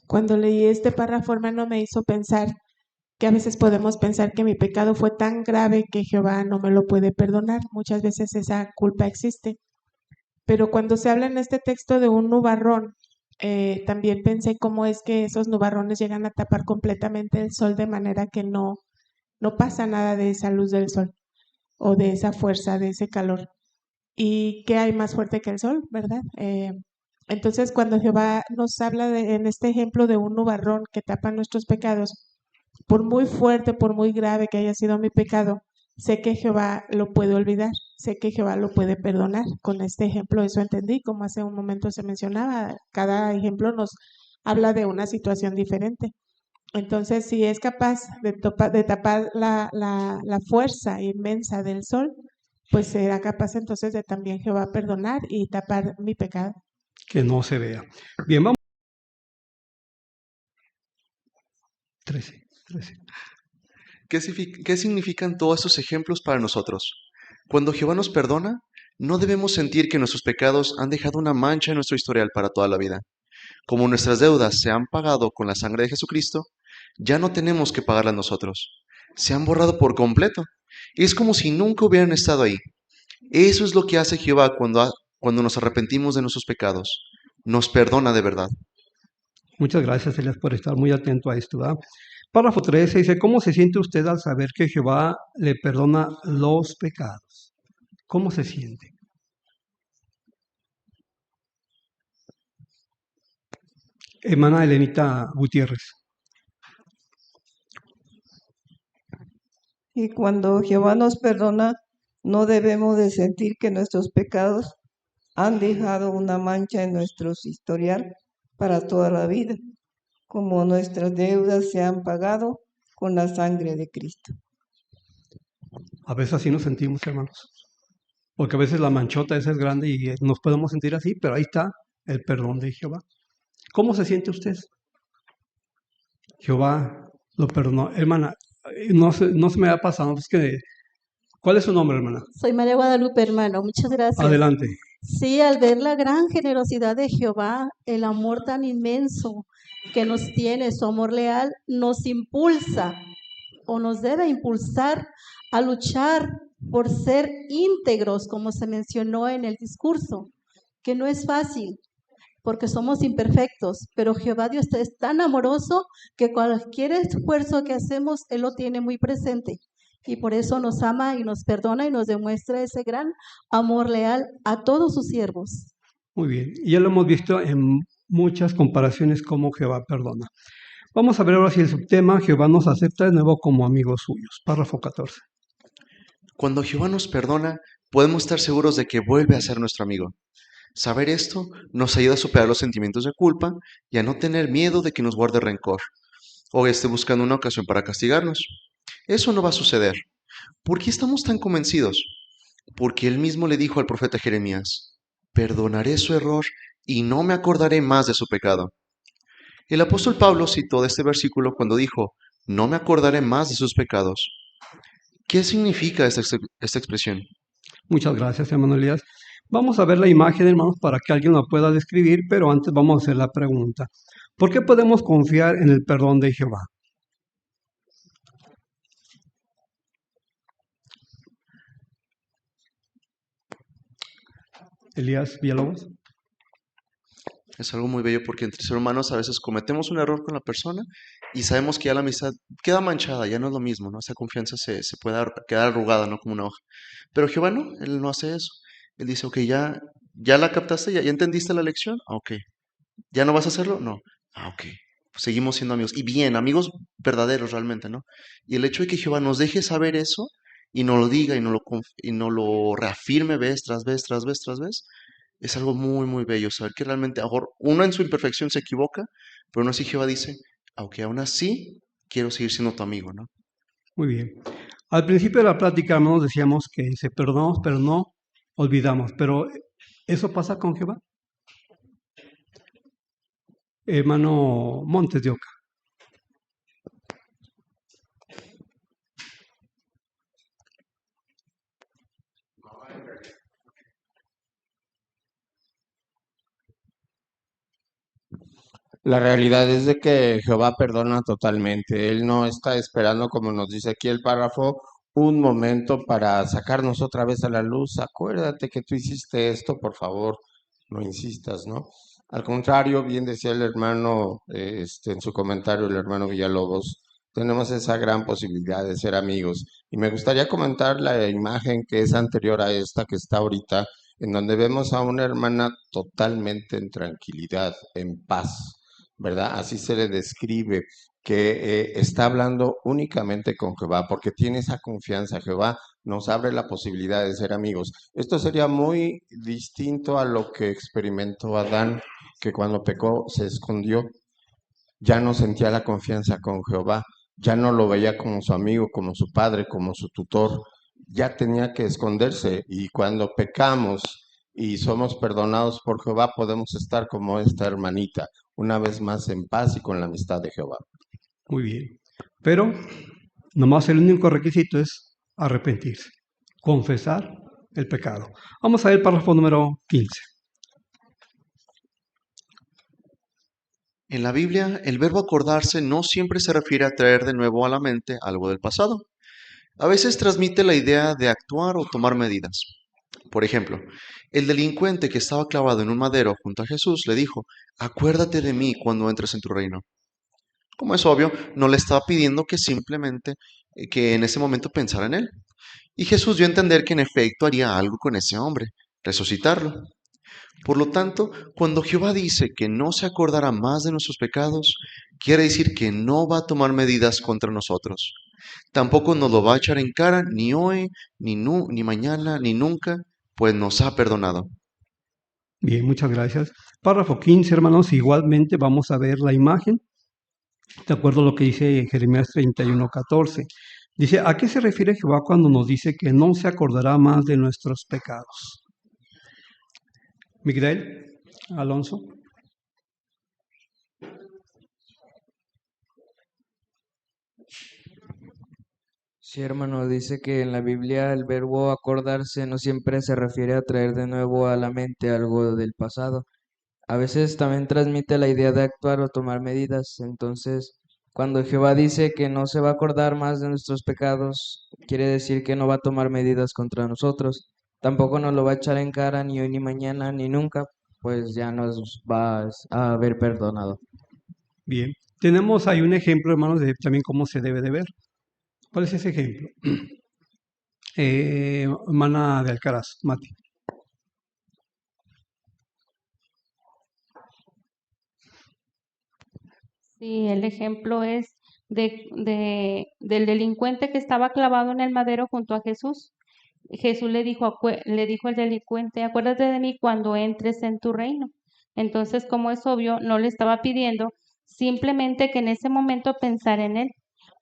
Cuando leí este párrafo, hermano, me hizo pensar que a veces podemos pensar que mi pecado fue tan grave que Jehová no me lo puede perdonar. Muchas veces esa culpa existe. Pero cuando se habla en este texto de un nubarrón, también pensé cómo es que esos nubarrones llegan a tapar completamente el sol de manera que no pasa nada de esa luz del sol o de esa fuerza, de ese calor. ¿Y qué hay más fuerte que el sol, verdad? Entonces, cuando Jehová nos habla en este ejemplo de un nubarrón que tapa nuestros pecados, por muy fuerte, por muy grave que haya sido mi pecado, sé que Jehová lo puede olvidar, sé que Jehová lo puede perdonar. Con este ejemplo eso entendí, como hace un momento se mencionaba, cada ejemplo nos habla de una situación diferente. Entonces, si es capaz de tapar la fuerza inmensa del sol, pues será capaz entonces de también Jehová perdonar y tapar mi pecado. Que no se vea. Bien, vamos. 13. ¿Qué significan todos estos ejemplos para nosotros? Cuando Jehová nos perdona, no debemos sentir que nuestros pecados han dejado una mancha en nuestro historial para toda la vida. Como nuestras deudas se han pagado con la sangre de Jesucristo, ya no tenemos que pagarlas nosotros. Se han borrado por completo. Es como si nunca hubieran estado ahí. Eso es lo que hace Jehová cuando nos arrepentimos de nuestros pecados. Nos perdona de verdad. Muchas gracias, Elias, por estar muy atento a esto, ¿verdad? Párrafo 13 dice, ¿cómo se siente usted al saber que Jehová le perdona los pecados? ¿Cómo se siente? Hermana Elenita Gutiérrez. Y cuando Jehová nos perdona, no debemos de sentir que nuestros pecados han dejado una mancha en nuestro historial para toda la vida, como nuestras deudas se han pagado con la sangre de Cristo. A veces así nos sentimos, hermanos. Porque a veces la manchota esa es grande y nos podemos sentir así, pero ahí está el perdón de Jehová. ¿Cómo se siente usted? Jehová lo perdonó. Hermana, no se me ha pasado, es que, ¿cuál es su nombre, hermana? Soy María Guadalupe, hermano. Muchas gracias. Adelante. Sí, al ver la gran generosidad de Jehová, el amor tan inmenso que nos tiene, su amor leal, nos impulsa o nos debe impulsar a luchar por ser íntegros, como se mencionó en el discurso, que no es fácil, porque somos imperfectos, pero Jehová Dios es tan amoroso que cualquier esfuerzo que hacemos, Él lo tiene muy presente. Y por eso nos ama y nos perdona y nos demuestra ese gran amor leal a todos sus siervos. Muy bien, y ya lo hemos visto en muchas comparaciones cómo Jehová perdona. Vamos a ver ahora si el subtema Jehová nos acepta de nuevo como amigos suyos. Párrafo 14. Cuando Jehová nos perdona, podemos estar seguros de que vuelve a ser nuestro amigo. Saber esto nos ayuda a superar los sentimientos de culpa y a no tener miedo de que nos guarde rencor o esté buscando una ocasión para castigarnos. Eso no va a suceder. ¿Por qué estamos tan convencidos? Porque él mismo le dijo al profeta Jeremías, perdonaré su error y no me acordaré más de su pecado. El apóstol Pablo citó de este versículo cuando dijo, no me acordaré más de sus pecados. ¿Qué significa esta expresión? Muchas gracias, hermano Elías. Vamos a ver la imagen, hermanos, para que alguien la pueda describir, pero antes vamos a hacer la pregunta. ¿Por qué podemos confiar en el perdón de Jehová? Elías Villalobos. Es algo muy bello porque entre seres humanos a veces cometemos un error con la persona y sabemos que ya la amistad queda manchada, ya no es lo mismo, ¿no? Esa confianza se puede quedar arrugada, ¿no? Como una hoja. Pero Jehová no, Él no hace eso. Él dice, ok, ya la captaste, ya entendiste la lección, ok. ¿Ya no vas a hacerlo? No. Ok. Pues seguimos siendo amigos. Y bien, amigos verdaderos realmente, ¿no? Y el hecho de que Jehová nos deje saber eso y nos lo diga y nos lo reafirme vez tras vez, tras vez, tras vez, es algo muy, muy bello. Saber que realmente, ahora, uno en su imperfección se equivoca, pero aún así Jehová dice, aunque aún así quiero seguir siendo tu amigo, ¿no? Muy bien. Al principio de la plática, hermanos, decíamos que se perdonamos, pero no olvidamos. Pero, ¿eso pasa con Jehová? Hermano Montes de Oca. La realidad es de que Jehová perdona totalmente. Él no está esperando, como nos dice aquí el párrafo, un momento para sacarnos otra vez a la luz. Acuérdate que tú hiciste esto, por favor, no insistas, ¿no? Al contrario, bien decía el hermano, en su comentario, el hermano Villalobos, tenemos esa gran posibilidad de ser amigos. Y me gustaría comentar la imagen que es anterior a esta que está ahorita, en donde vemos a una hermana totalmente en tranquilidad, en paz, ¿verdad? Así se le describe, que está hablando únicamente con Jehová, porque tiene esa confianza. Jehová nos abre la posibilidad de ser amigos. Esto sería muy distinto a lo que experimentó Adán, que cuando pecó se escondió, ya no sentía la confianza con Jehová, ya no lo veía como su amigo, como su padre, como su tutor, ya tenía que esconderse. Y cuando pecamos y somos perdonados por Jehová, podemos estar como esta hermanita, una vez más en paz y con la amistad de Jehová. Muy bien. Pero nomás el único requisito es arrepentirse, confesar el pecado. Vamos a ver el párrafo número 15. En la Biblia, el verbo acordarse no siempre se refiere a traer de nuevo a la mente algo del pasado. A veces transmite la idea de actuar o tomar medidas. Por ejemplo, el delincuente que estaba clavado en un madero junto a Jesús le dijo, acuérdate de mí cuando entres en tu reino. Como es obvio, no le estaba pidiendo que simplemente que en ese momento pensara en él. Y Jesús dio a entender que en efecto haría algo con ese hombre, resucitarlo. Por lo tanto, cuando Jehová dice que no se acordará más de nuestros pecados, quiere decir que no va a tomar medidas contra nosotros. Tampoco nos lo va a echar en cara ni hoy, ni mañana, ni nunca, pues nos ha perdonado. Bien, muchas gracias. Párrafo 15, hermanos, igualmente vamos a ver la imagen, de acuerdo a lo que dice Jeremías 31:14. Dice, ¿a qué se refiere Jehová cuando nos dice que no se acordará más de nuestros pecados? Miguel, Alonso. Sí, hermano, dice que en la Biblia el verbo acordarse no siempre se refiere a traer de nuevo a la mente algo del pasado. A veces también transmite la idea de actuar o tomar medidas. Entonces, cuando Jehová dice que no se va a acordar más de nuestros pecados, quiere decir que no va a tomar medidas contra nosotros. Tampoco nos lo va a echar en cara ni hoy, ni mañana, ni nunca, pues ya nos va a haber perdonado. Bien, tenemos ahí un ejemplo, hermanos, de también cómo se debe de ver. ¿Cuál es ese ejemplo? Hermana de Alcaraz, Mati. Sí, el ejemplo es del delincuente que estaba clavado en el madero junto a Jesús. Jesús le dijo al delincuente, acuérdate de mí cuando entres en tu reino. Entonces, como es obvio, no le estaba pidiendo simplemente que en ese momento pensara en él.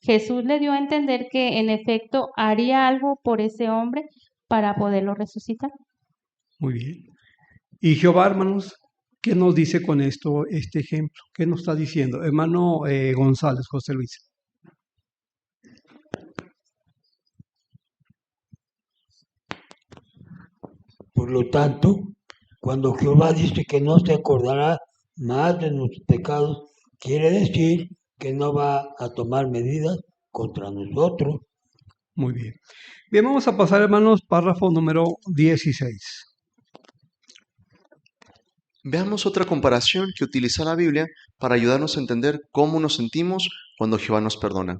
Jesús le dio a entender que en efecto haría algo por ese hombre para poderlo resucitar. Muy bien. Y Jehová, hermanos, ¿qué nos dice con esto, este ejemplo? ¿Qué nos está diciendo? Hermano González, José Luis. Por lo tanto, cuando Jehová dice que no se acordará más de nuestros pecados, quiere decir que no va a tomar medidas contra nosotros. Muy bien. Bien, vamos a pasar, hermanos, párrafo número 16. Veamos otra comparación que utiliza la Biblia para ayudarnos a entender cómo nos sentimos cuando Jehová nos perdona.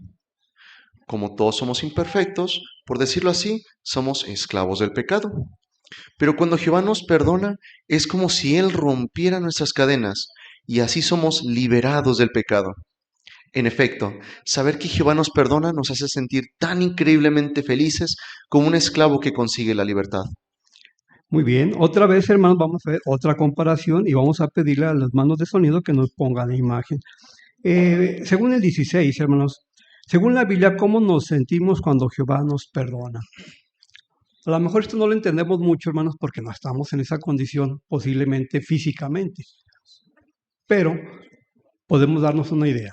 Como todos somos imperfectos, por decirlo así, somos esclavos del pecado. Pero cuando Jehová nos perdona, es como si Él rompiera nuestras cadenas y así somos liberados del pecado. En efecto, saber que Jehová nos perdona nos hace sentir tan increíblemente felices como un esclavo que consigue la libertad. Muy bien, otra vez, hermanos, vamos a ver otra comparación y vamos a pedirle a las manos de sonido que nos pongan la imagen. Según el 16, hermanos, según la Biblia, ¿cómo nos sentimos cuando Jehová nos perdona? A lo mejor esto no lo entendemos mucho, hermanos, porque no estamos en esa condición, posiblemente físicamente. Pero podemos darnos una idea.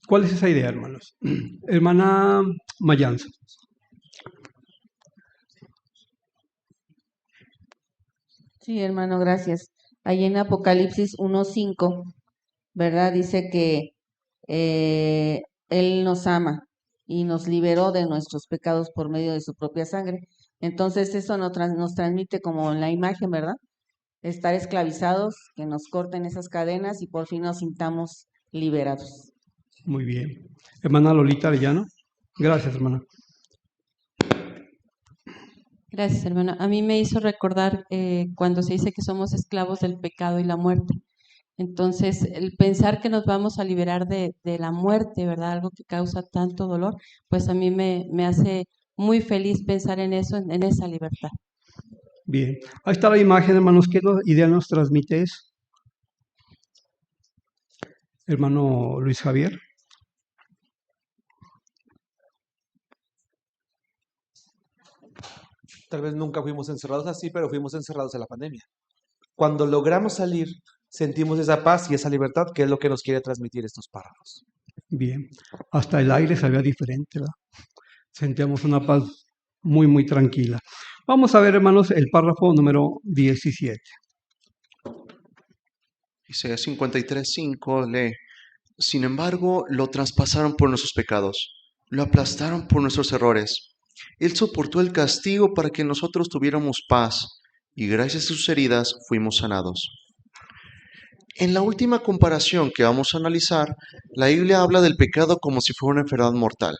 ¿Cuál es esa idea, hermanos? Hermana Mayanza. Sí, hermano, gracias. ahí en Apocalipsis 1:5, ¿verdad? Dice que Él nos ama y nos liberó de nuestros pecados por medio de su propia sangre. Entonces eso nos transmite como en la imagen, ¿verdad? Estar esclavizados, que nos corten esas cadenas y por fin nos sintamos liberados. Muy bien. Hermana Lolita Arellano. Gracias, hermana. Gracias, hermano. A mí me hizo recordar cuando se dice que somos esclavos del pecado y la muerte. Entonces, el pensar que nos vamos a liberar de la muerte, ¿verdad? Algo que causa tanto dolor, pues a mí me hace muy feliz pensar en eso, en esa libertad. Bien. Ahí está la imagen, hermanos. ¿Qué idea nos transmite eso? Hermano Luis Javier. Tal vez nunca fuimos encerrados así, pero fuimos encerrados en la pandemia. Cuando logramos salir, sentimos esa paz y esa libertad, que es lo que nos quiere transmitir estos párrafos. Bien. Hasta el aire salía diferente, ¿verdad? Sentíamos una paz muy, muy tranquila. Vamos a ver, hermanos, el párrafo número 17. Isaías 53:5 lee: Sin embargo, lo traspasaron por nuestros pecados, lo aplastaron por nuestros errores. Él soportó el castigo para que nosotros tuviéramos paz, y gracias a sus heridas fuimos sanados. En la última comparación que vamos a analizar, la Biblia habla del pecado como si fuera una enfermedad mortal.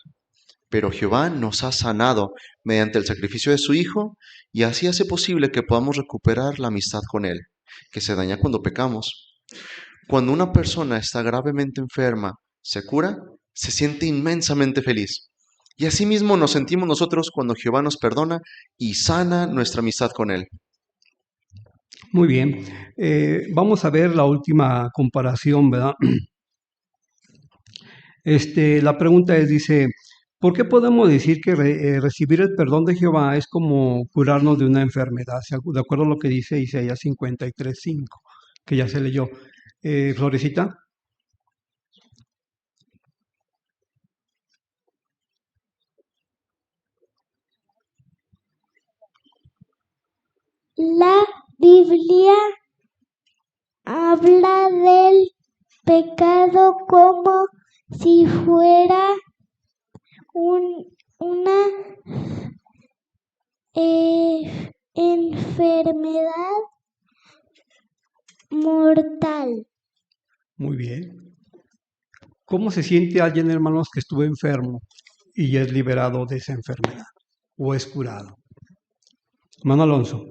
Pero Jehová nos ha sanado mediante el sacrificio de su Hijo, y así hace posible que podamos recuperar la amistad con Él, que se daña cuando pecamos. Cuando una persona está gravemente enferma, se cura, se siente inmensamente feliz. Y asimismo nos sentimos nosotros cuando Jehová nos perdona y sana nuestra amistad con Él. Muy bien. Vamos a ver la última comparación, ¿verdad? La pregunta es, dice, ¿por qué podemos decir que recibir el perdón de Jehová es como curarnos de una enfermedad? De acuerdo a lo que dice Isaías 53:5, que ya se leyó. Florecita. La Biblia habla del pecado como si fuera una enfermedad mortal. Muy bien. ¿Cómo se siente alguien, hermanos, que estuvo enfermo y es liberado de esa enfermedad o es curado? Hermano Alonso.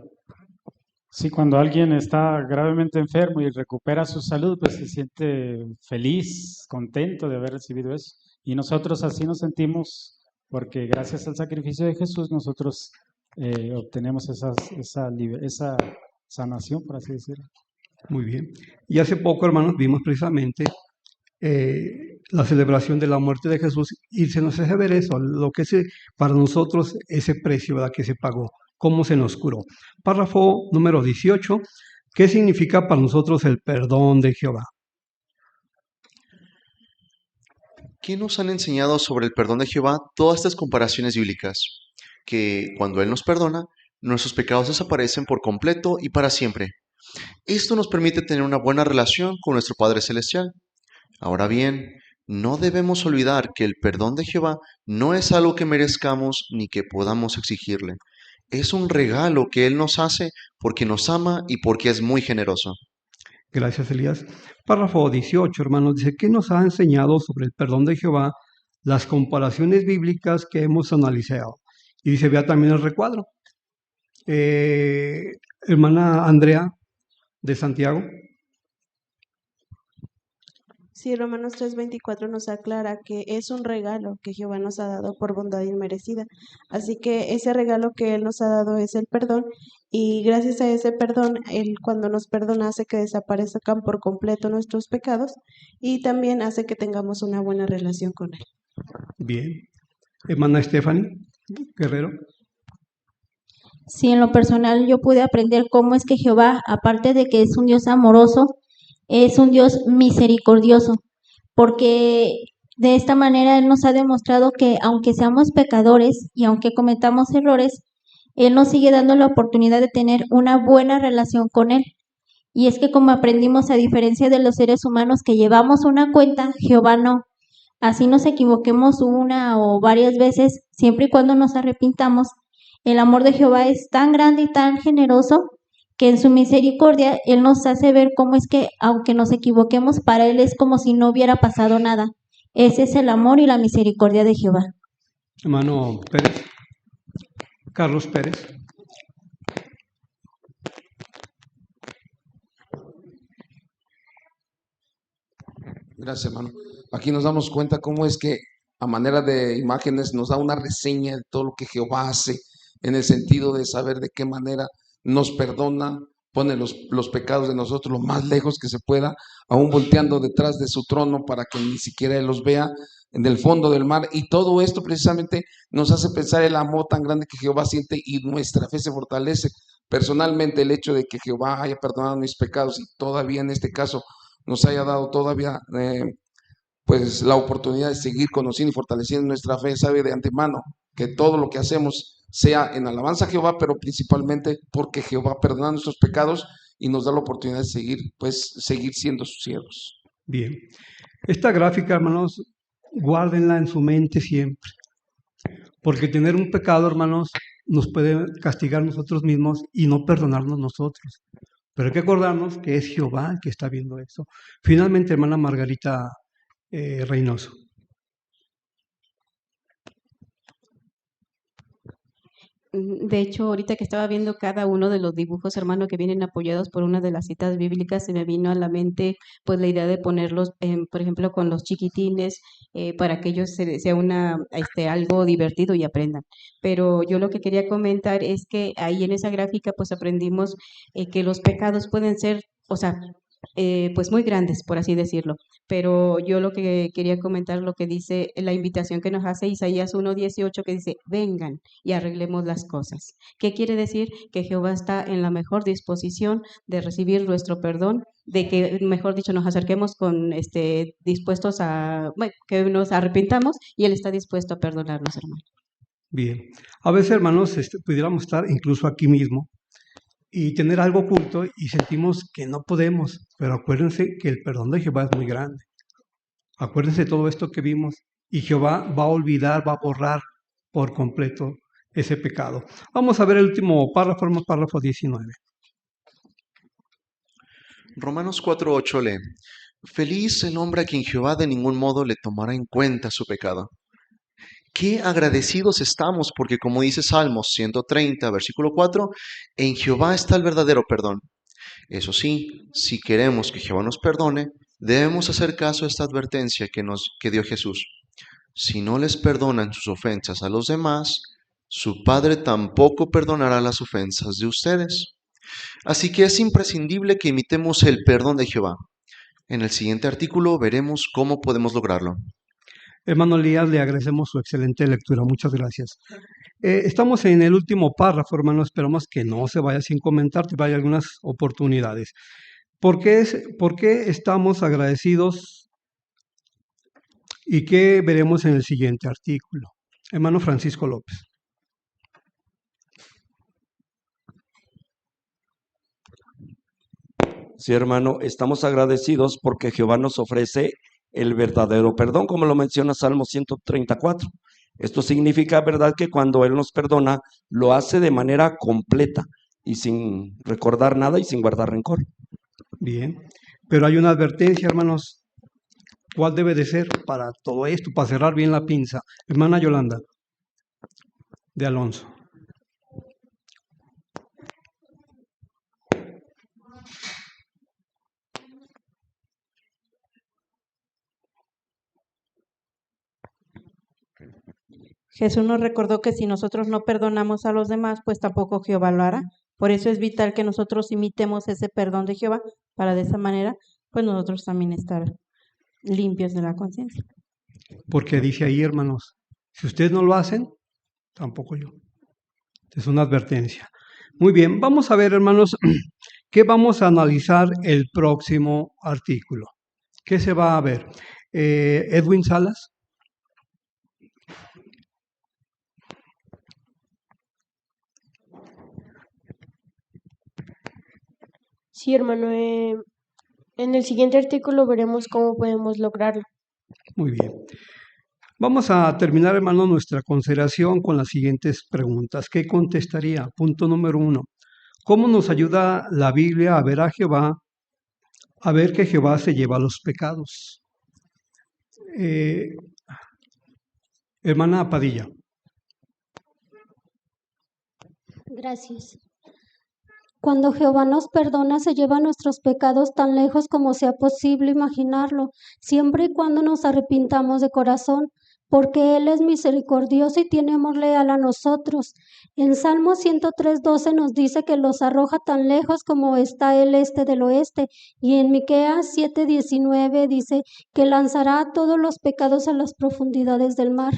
Sí, cuando alguien está gravemente enfermo y recupera su salud, pues se siente feliz, contento de haber recibido eso. Y nosotros así nos sentimos porque gracias al sacrificio de Jesús nosotros obtenemos esa sanación, por así decirlo. Muy bien. Y hace poco, hermanos, vimos precisamente la celebración de la muerte de Jesús y se nos hace ver eso, lo que es para nosotros ese precio, ¿verdad?, que se pagó, cómo se nos curó. Párrafo número 18. ¿Qué significa para nosotros el perdón de Jehová? ¿Qué nos han enseñado sobre el perdón de Jehová todas estas comparaciones bíblicas? Que cuando Él nos perdona, nuestros pecados desaparecen por completo y para siempre. Esto nos permite tener una buena relación con nuestro Padre Celestial. Ahora bien, no debemos olvidar que el perdón de Jehová no es algo que merezcamos ni que podamos exigirle. Es un regalo que Él nos hace porque nos ama y porque es muy generoso. Gracias, Elías. Párrafo 18, hermanos, dice, ¿qué nos ha enseñado sobre el perdón de Jehová las comparaciones bíblicas que hemos analizado? Y dice, vea también el recuadro. Hermana Andrea de Santiago. Sí, Romanos 3:24 nos aclara que es un regalo que Jehová nos ha dado por bondad inmerecida. Así que ese regalo que Él nos ha dado es el perdón y gracias a ese perdón, Él cuando nos perdona hace que desaparezcan por completo nuestros pecados y también hace que tengamos una buena relación con Él. Bien. Hermana Stephanie Guerrero. Sí, en lo personal yo pude aprender cómo es que Jehová, aparte de que es un Dios amoroso, es un Dios misericordioso, porque de esta manera Él nos ha demostrado que aunque seamos pecadores y aunque cometamos errores, Él nos sigue dando la oportunidad de tener una buena relación con Él. Y es que como aprendimos, a diferencia de los seres humanos que llevamos una cuenta, Jehová no. Así nos equivoquemos una o varias veces, siempre y cuando nos arrepintamos, el amor de Jehová es tan grande y tan generoso que en su misericordia Él nos hace ver cómo es que, aunque nos equivoquemos, para Él es como si no hubiera pasado nada. Ese es el amor y la misericordia de Jehová. Hermano Pérez, Carlos Pérez. Gracias, hermano. Aquí nos damos cuenta cómo es que a manera de imágenes nos da una reseña de todo lo que Jehová hace, en el sentido de saber de qué manera nos perdona, pone los pecados de nosotros lo más lejos que se pueda, aún volteando detrás de su trono para que ni siquiera Él los vea en el fondo del mar. Y todo esto precisamente nos hace pensar el amor tan grande que Jehová siente, y nuestra fe se fortalece. Personalmente, el hecho de que Jehová haya perdonado mis pecados y todavía en este caso nos haya dado todavía pues la oportunidad de seguir conociendo y fortaleciendo nuestra fe, sabe de antemano que todo lo que hacemos sea en alabanza a Jehová, pero principalmente porque Jehová perdona nuestros pecados y nos da la oportunidad de seguir siendo sus siervos. Bien. Esta gráfica, hermanos, guárdenla en su mente siempre. Porque tener un pecado, hermanos, nos puede castigar nosotros mismos y no perdonarnos nosotros. Pero hay que acordarnos que es Jehová el que está viendo esto. Finalmente, hermana Margarita Reynoso. De hecho, ahorita que estaba viendo cada uno de los dibujos, hermano, que vienen apoyados por una de las citas bíblicas, se me vino a la mente pues la idea de ponerlos, por ejemplo, con los chiquitines, para que ellos sea algo divertido y aprendan. Pero yo lo que quería comentar es que ahí en esa gráfica pues aprendimos que los pecados pueden ser, o sea, pues muy grandes, por así decirlo. Pero yo lo que quería comentar, lo que dice la invitación que nos hace Isaías 1:18, que dice, vengan y arreglemos las cosas. ¿Qué quiere decir? Que Jehová está en la mejor disposición de recibir nuestro perdón, de que, mejor dicho, nos acerquemos con dispuestos a, bueno, que nos arrepintamos, y Él está dispuesto a perdonarnos, hermano. Bien. A veces, hermanos, pudiéramos estar incluso aquí mismo y tener algo oculto y sentimos que no podemos, pero acuérdense que el perdón de Jehová es muy grande. Acuérdense de todo esto que vimos, y Jehová va a olvidar, va a borrar por completo ese pecado. Vamos a ver el último párrafo, párrafo 19. Romanos 4:8 lee: Feliz el hombre a quien Jehová de ningún modo le tomará en cuenta su pecado. Qué agradecidos estamos, porque como dice Salmos 130, versículo 4, en Jehová está el verdadero perdón. Eso sí, si queremos que Jehová nos perdone, debemos hacer caso a esta advertencia que dio Jesús. Si no les perdonan sus ofensas a los demás, su Padre tampoco perdonará las ofensas de ustedes. Así que es imprescindible que imitemos el perdón de Jehová. En el siguiente artículo veremos cómo podemos lograrlo. Hermano Elías, le agradecemos su excelente lectura. Muchas gracias. Estamos en el último párrafo, hermano. Esperamos que no se vaya sin comentar, que vaya algunas oportunidades. ¿Por qué estamos agradecidos? ¿Y qué veremos en el siguiente artículo? Hermano Francisco López. Sí, hermano, estamos agradecidos porque Jehová nos ofrece el verdadero perdón, como lo menciona Salmo 134. Esto significa, ¿verdad?, que cuando Él nos perdona, lo hace de manera completa y sin recordar nada y sin guardar rencor. Bien, pero hay una advertencia, hermanos. ¿Cuál debe de ser para todo esto, para cerrar bien la pinza? Hermana Yolanda, de Alonso. Jesús nos recordó que si nosotros no perdonamos a los demás, pues tampoco Jehová lo hará. Por eso es vital que nosotros imitemos ese perdón de Jehová, para de esa manera, pues nosotros también estar limpios de la conciencia. Porque dice ahí, hermanos, si ustedes no lo hacen, tampoco yo. Es una advertencia. Muy bien, vamos a ver, hermanos, ¿qué vamos a analizar el próximo artículo? ¿Qué se va a ver? Edwin Salas. Sí, hermano. En el siguiente artículo veremos cómo podemos lograrlo. Muy bien. Vamos a terminar, hermano, nuestra consideración con las siguientes preguntas. ¿Qué contestaría? Punto número 1. ¿Cómo nos ayuda la Biblia a ver a Jehová, a ver que Jehová se lleva los pecados? Hermana Padilla. Gracias. Cuando Jehová nos perdona, se lleva nuestros pecados tan lejos como sea posible imaginarlo, siempre y cuando nos arrepintamos de corazón, porque Él es misericordioso y tiene amor leal a nosotros. En Salmo 103:12 nos dice que los arroja tan lejos como está el este del oeste, y en Miqueas 7:19 dice que lanzará todos los pecados a las profundidades del mar.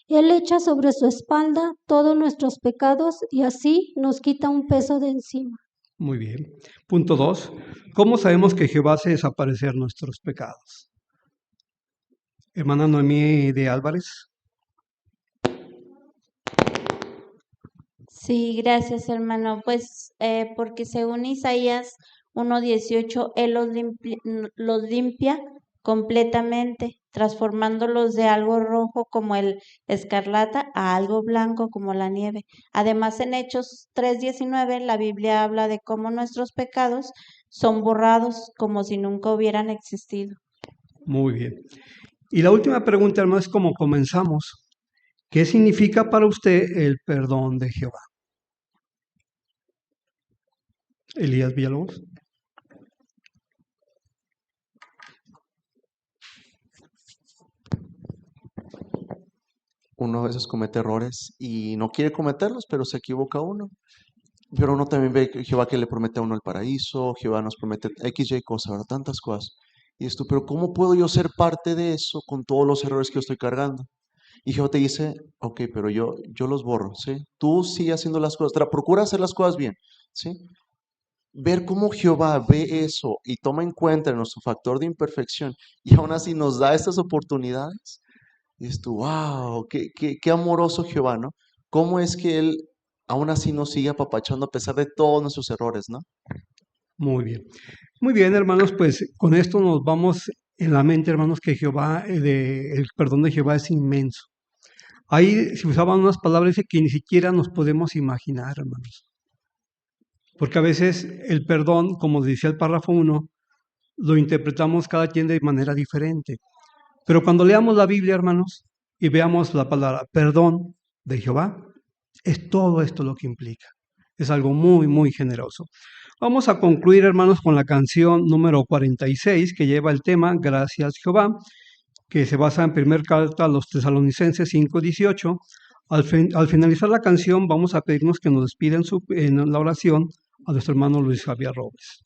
Él echa sobre su espalda todos nuestros pecados y así nos quita un peso de encima. Muy bien. Punto 2. ¿Cómo sabemos que Jehová hace desaparecer nuestros pecados? Hermana Noemí de Álvarez. Sí, gracias, hermano. Pues porque según Isaías 1:18, Él los limpia completamente, transformándolos de algo rojo como el escarlata a algo blanco como la nieve. Además, en Hechos 3:19, la Biblia habla de cómo nuestros pecados son borrados como si nunca hubieran existido. Muy bien. Y la última pregunta, hermano, es cómo comenzamos. ¿Qué significa para usted el perdón de Jehová? Elías Villalobos. Uno a veces comete errores y no quiere cometerlos, pero se equivoca uno. Pero uno también ve que Jehová que le promete a uno el paraíso, Jehová nos promete X, Y cosas, ¿verdad? Tantas cosas. Y esto, pero ¿cómo puedo yo ser parte de eso con todos los errores que yo estoy cargando? Y Jehová te dice, ok, pero yo los borro, ¿sí? Tú sigue haciendo las cosas, procura hacer las cosas bien, ¿sí? Ver cómo Jehová ve eso y toma en cuenta nuestro factor de imperfección y aún así nos da estas oportunidades. Y es tú, wow, qué amoroso Jehová, ¿no? ¿Cómo es que Él aún así nos sigue apapachando a pesar de todos nuestros errores, ¿no? Muy bien. Muy bien, hermanos, pues con esto nos vamos en la mente, hermanos, que Jehová, el perdón de Jehová es inmenso. Ahí se usaban unas palabras que ni siquiera nos podemos imaginar, hermanos. Porque a veces el perdón, como decía el párrafo 1, lo interpretamos cada quien de manera diferente. Pero cuando leamos la Biblia, hermanos, y veamos la palabra perdón de Jehová, es todo esto lo que implica. Es algo muy, muy generoso. Vamos a concluir, hermanos, con la canción número 46, que lleva el tema Gracias Jehová, que se basa en 1 carta a los Tesalonicenses 5:18. Al finalizar la canción, vamos a pedirnos que nos despida en la oración a nuestro hermano Luis Javier Robles.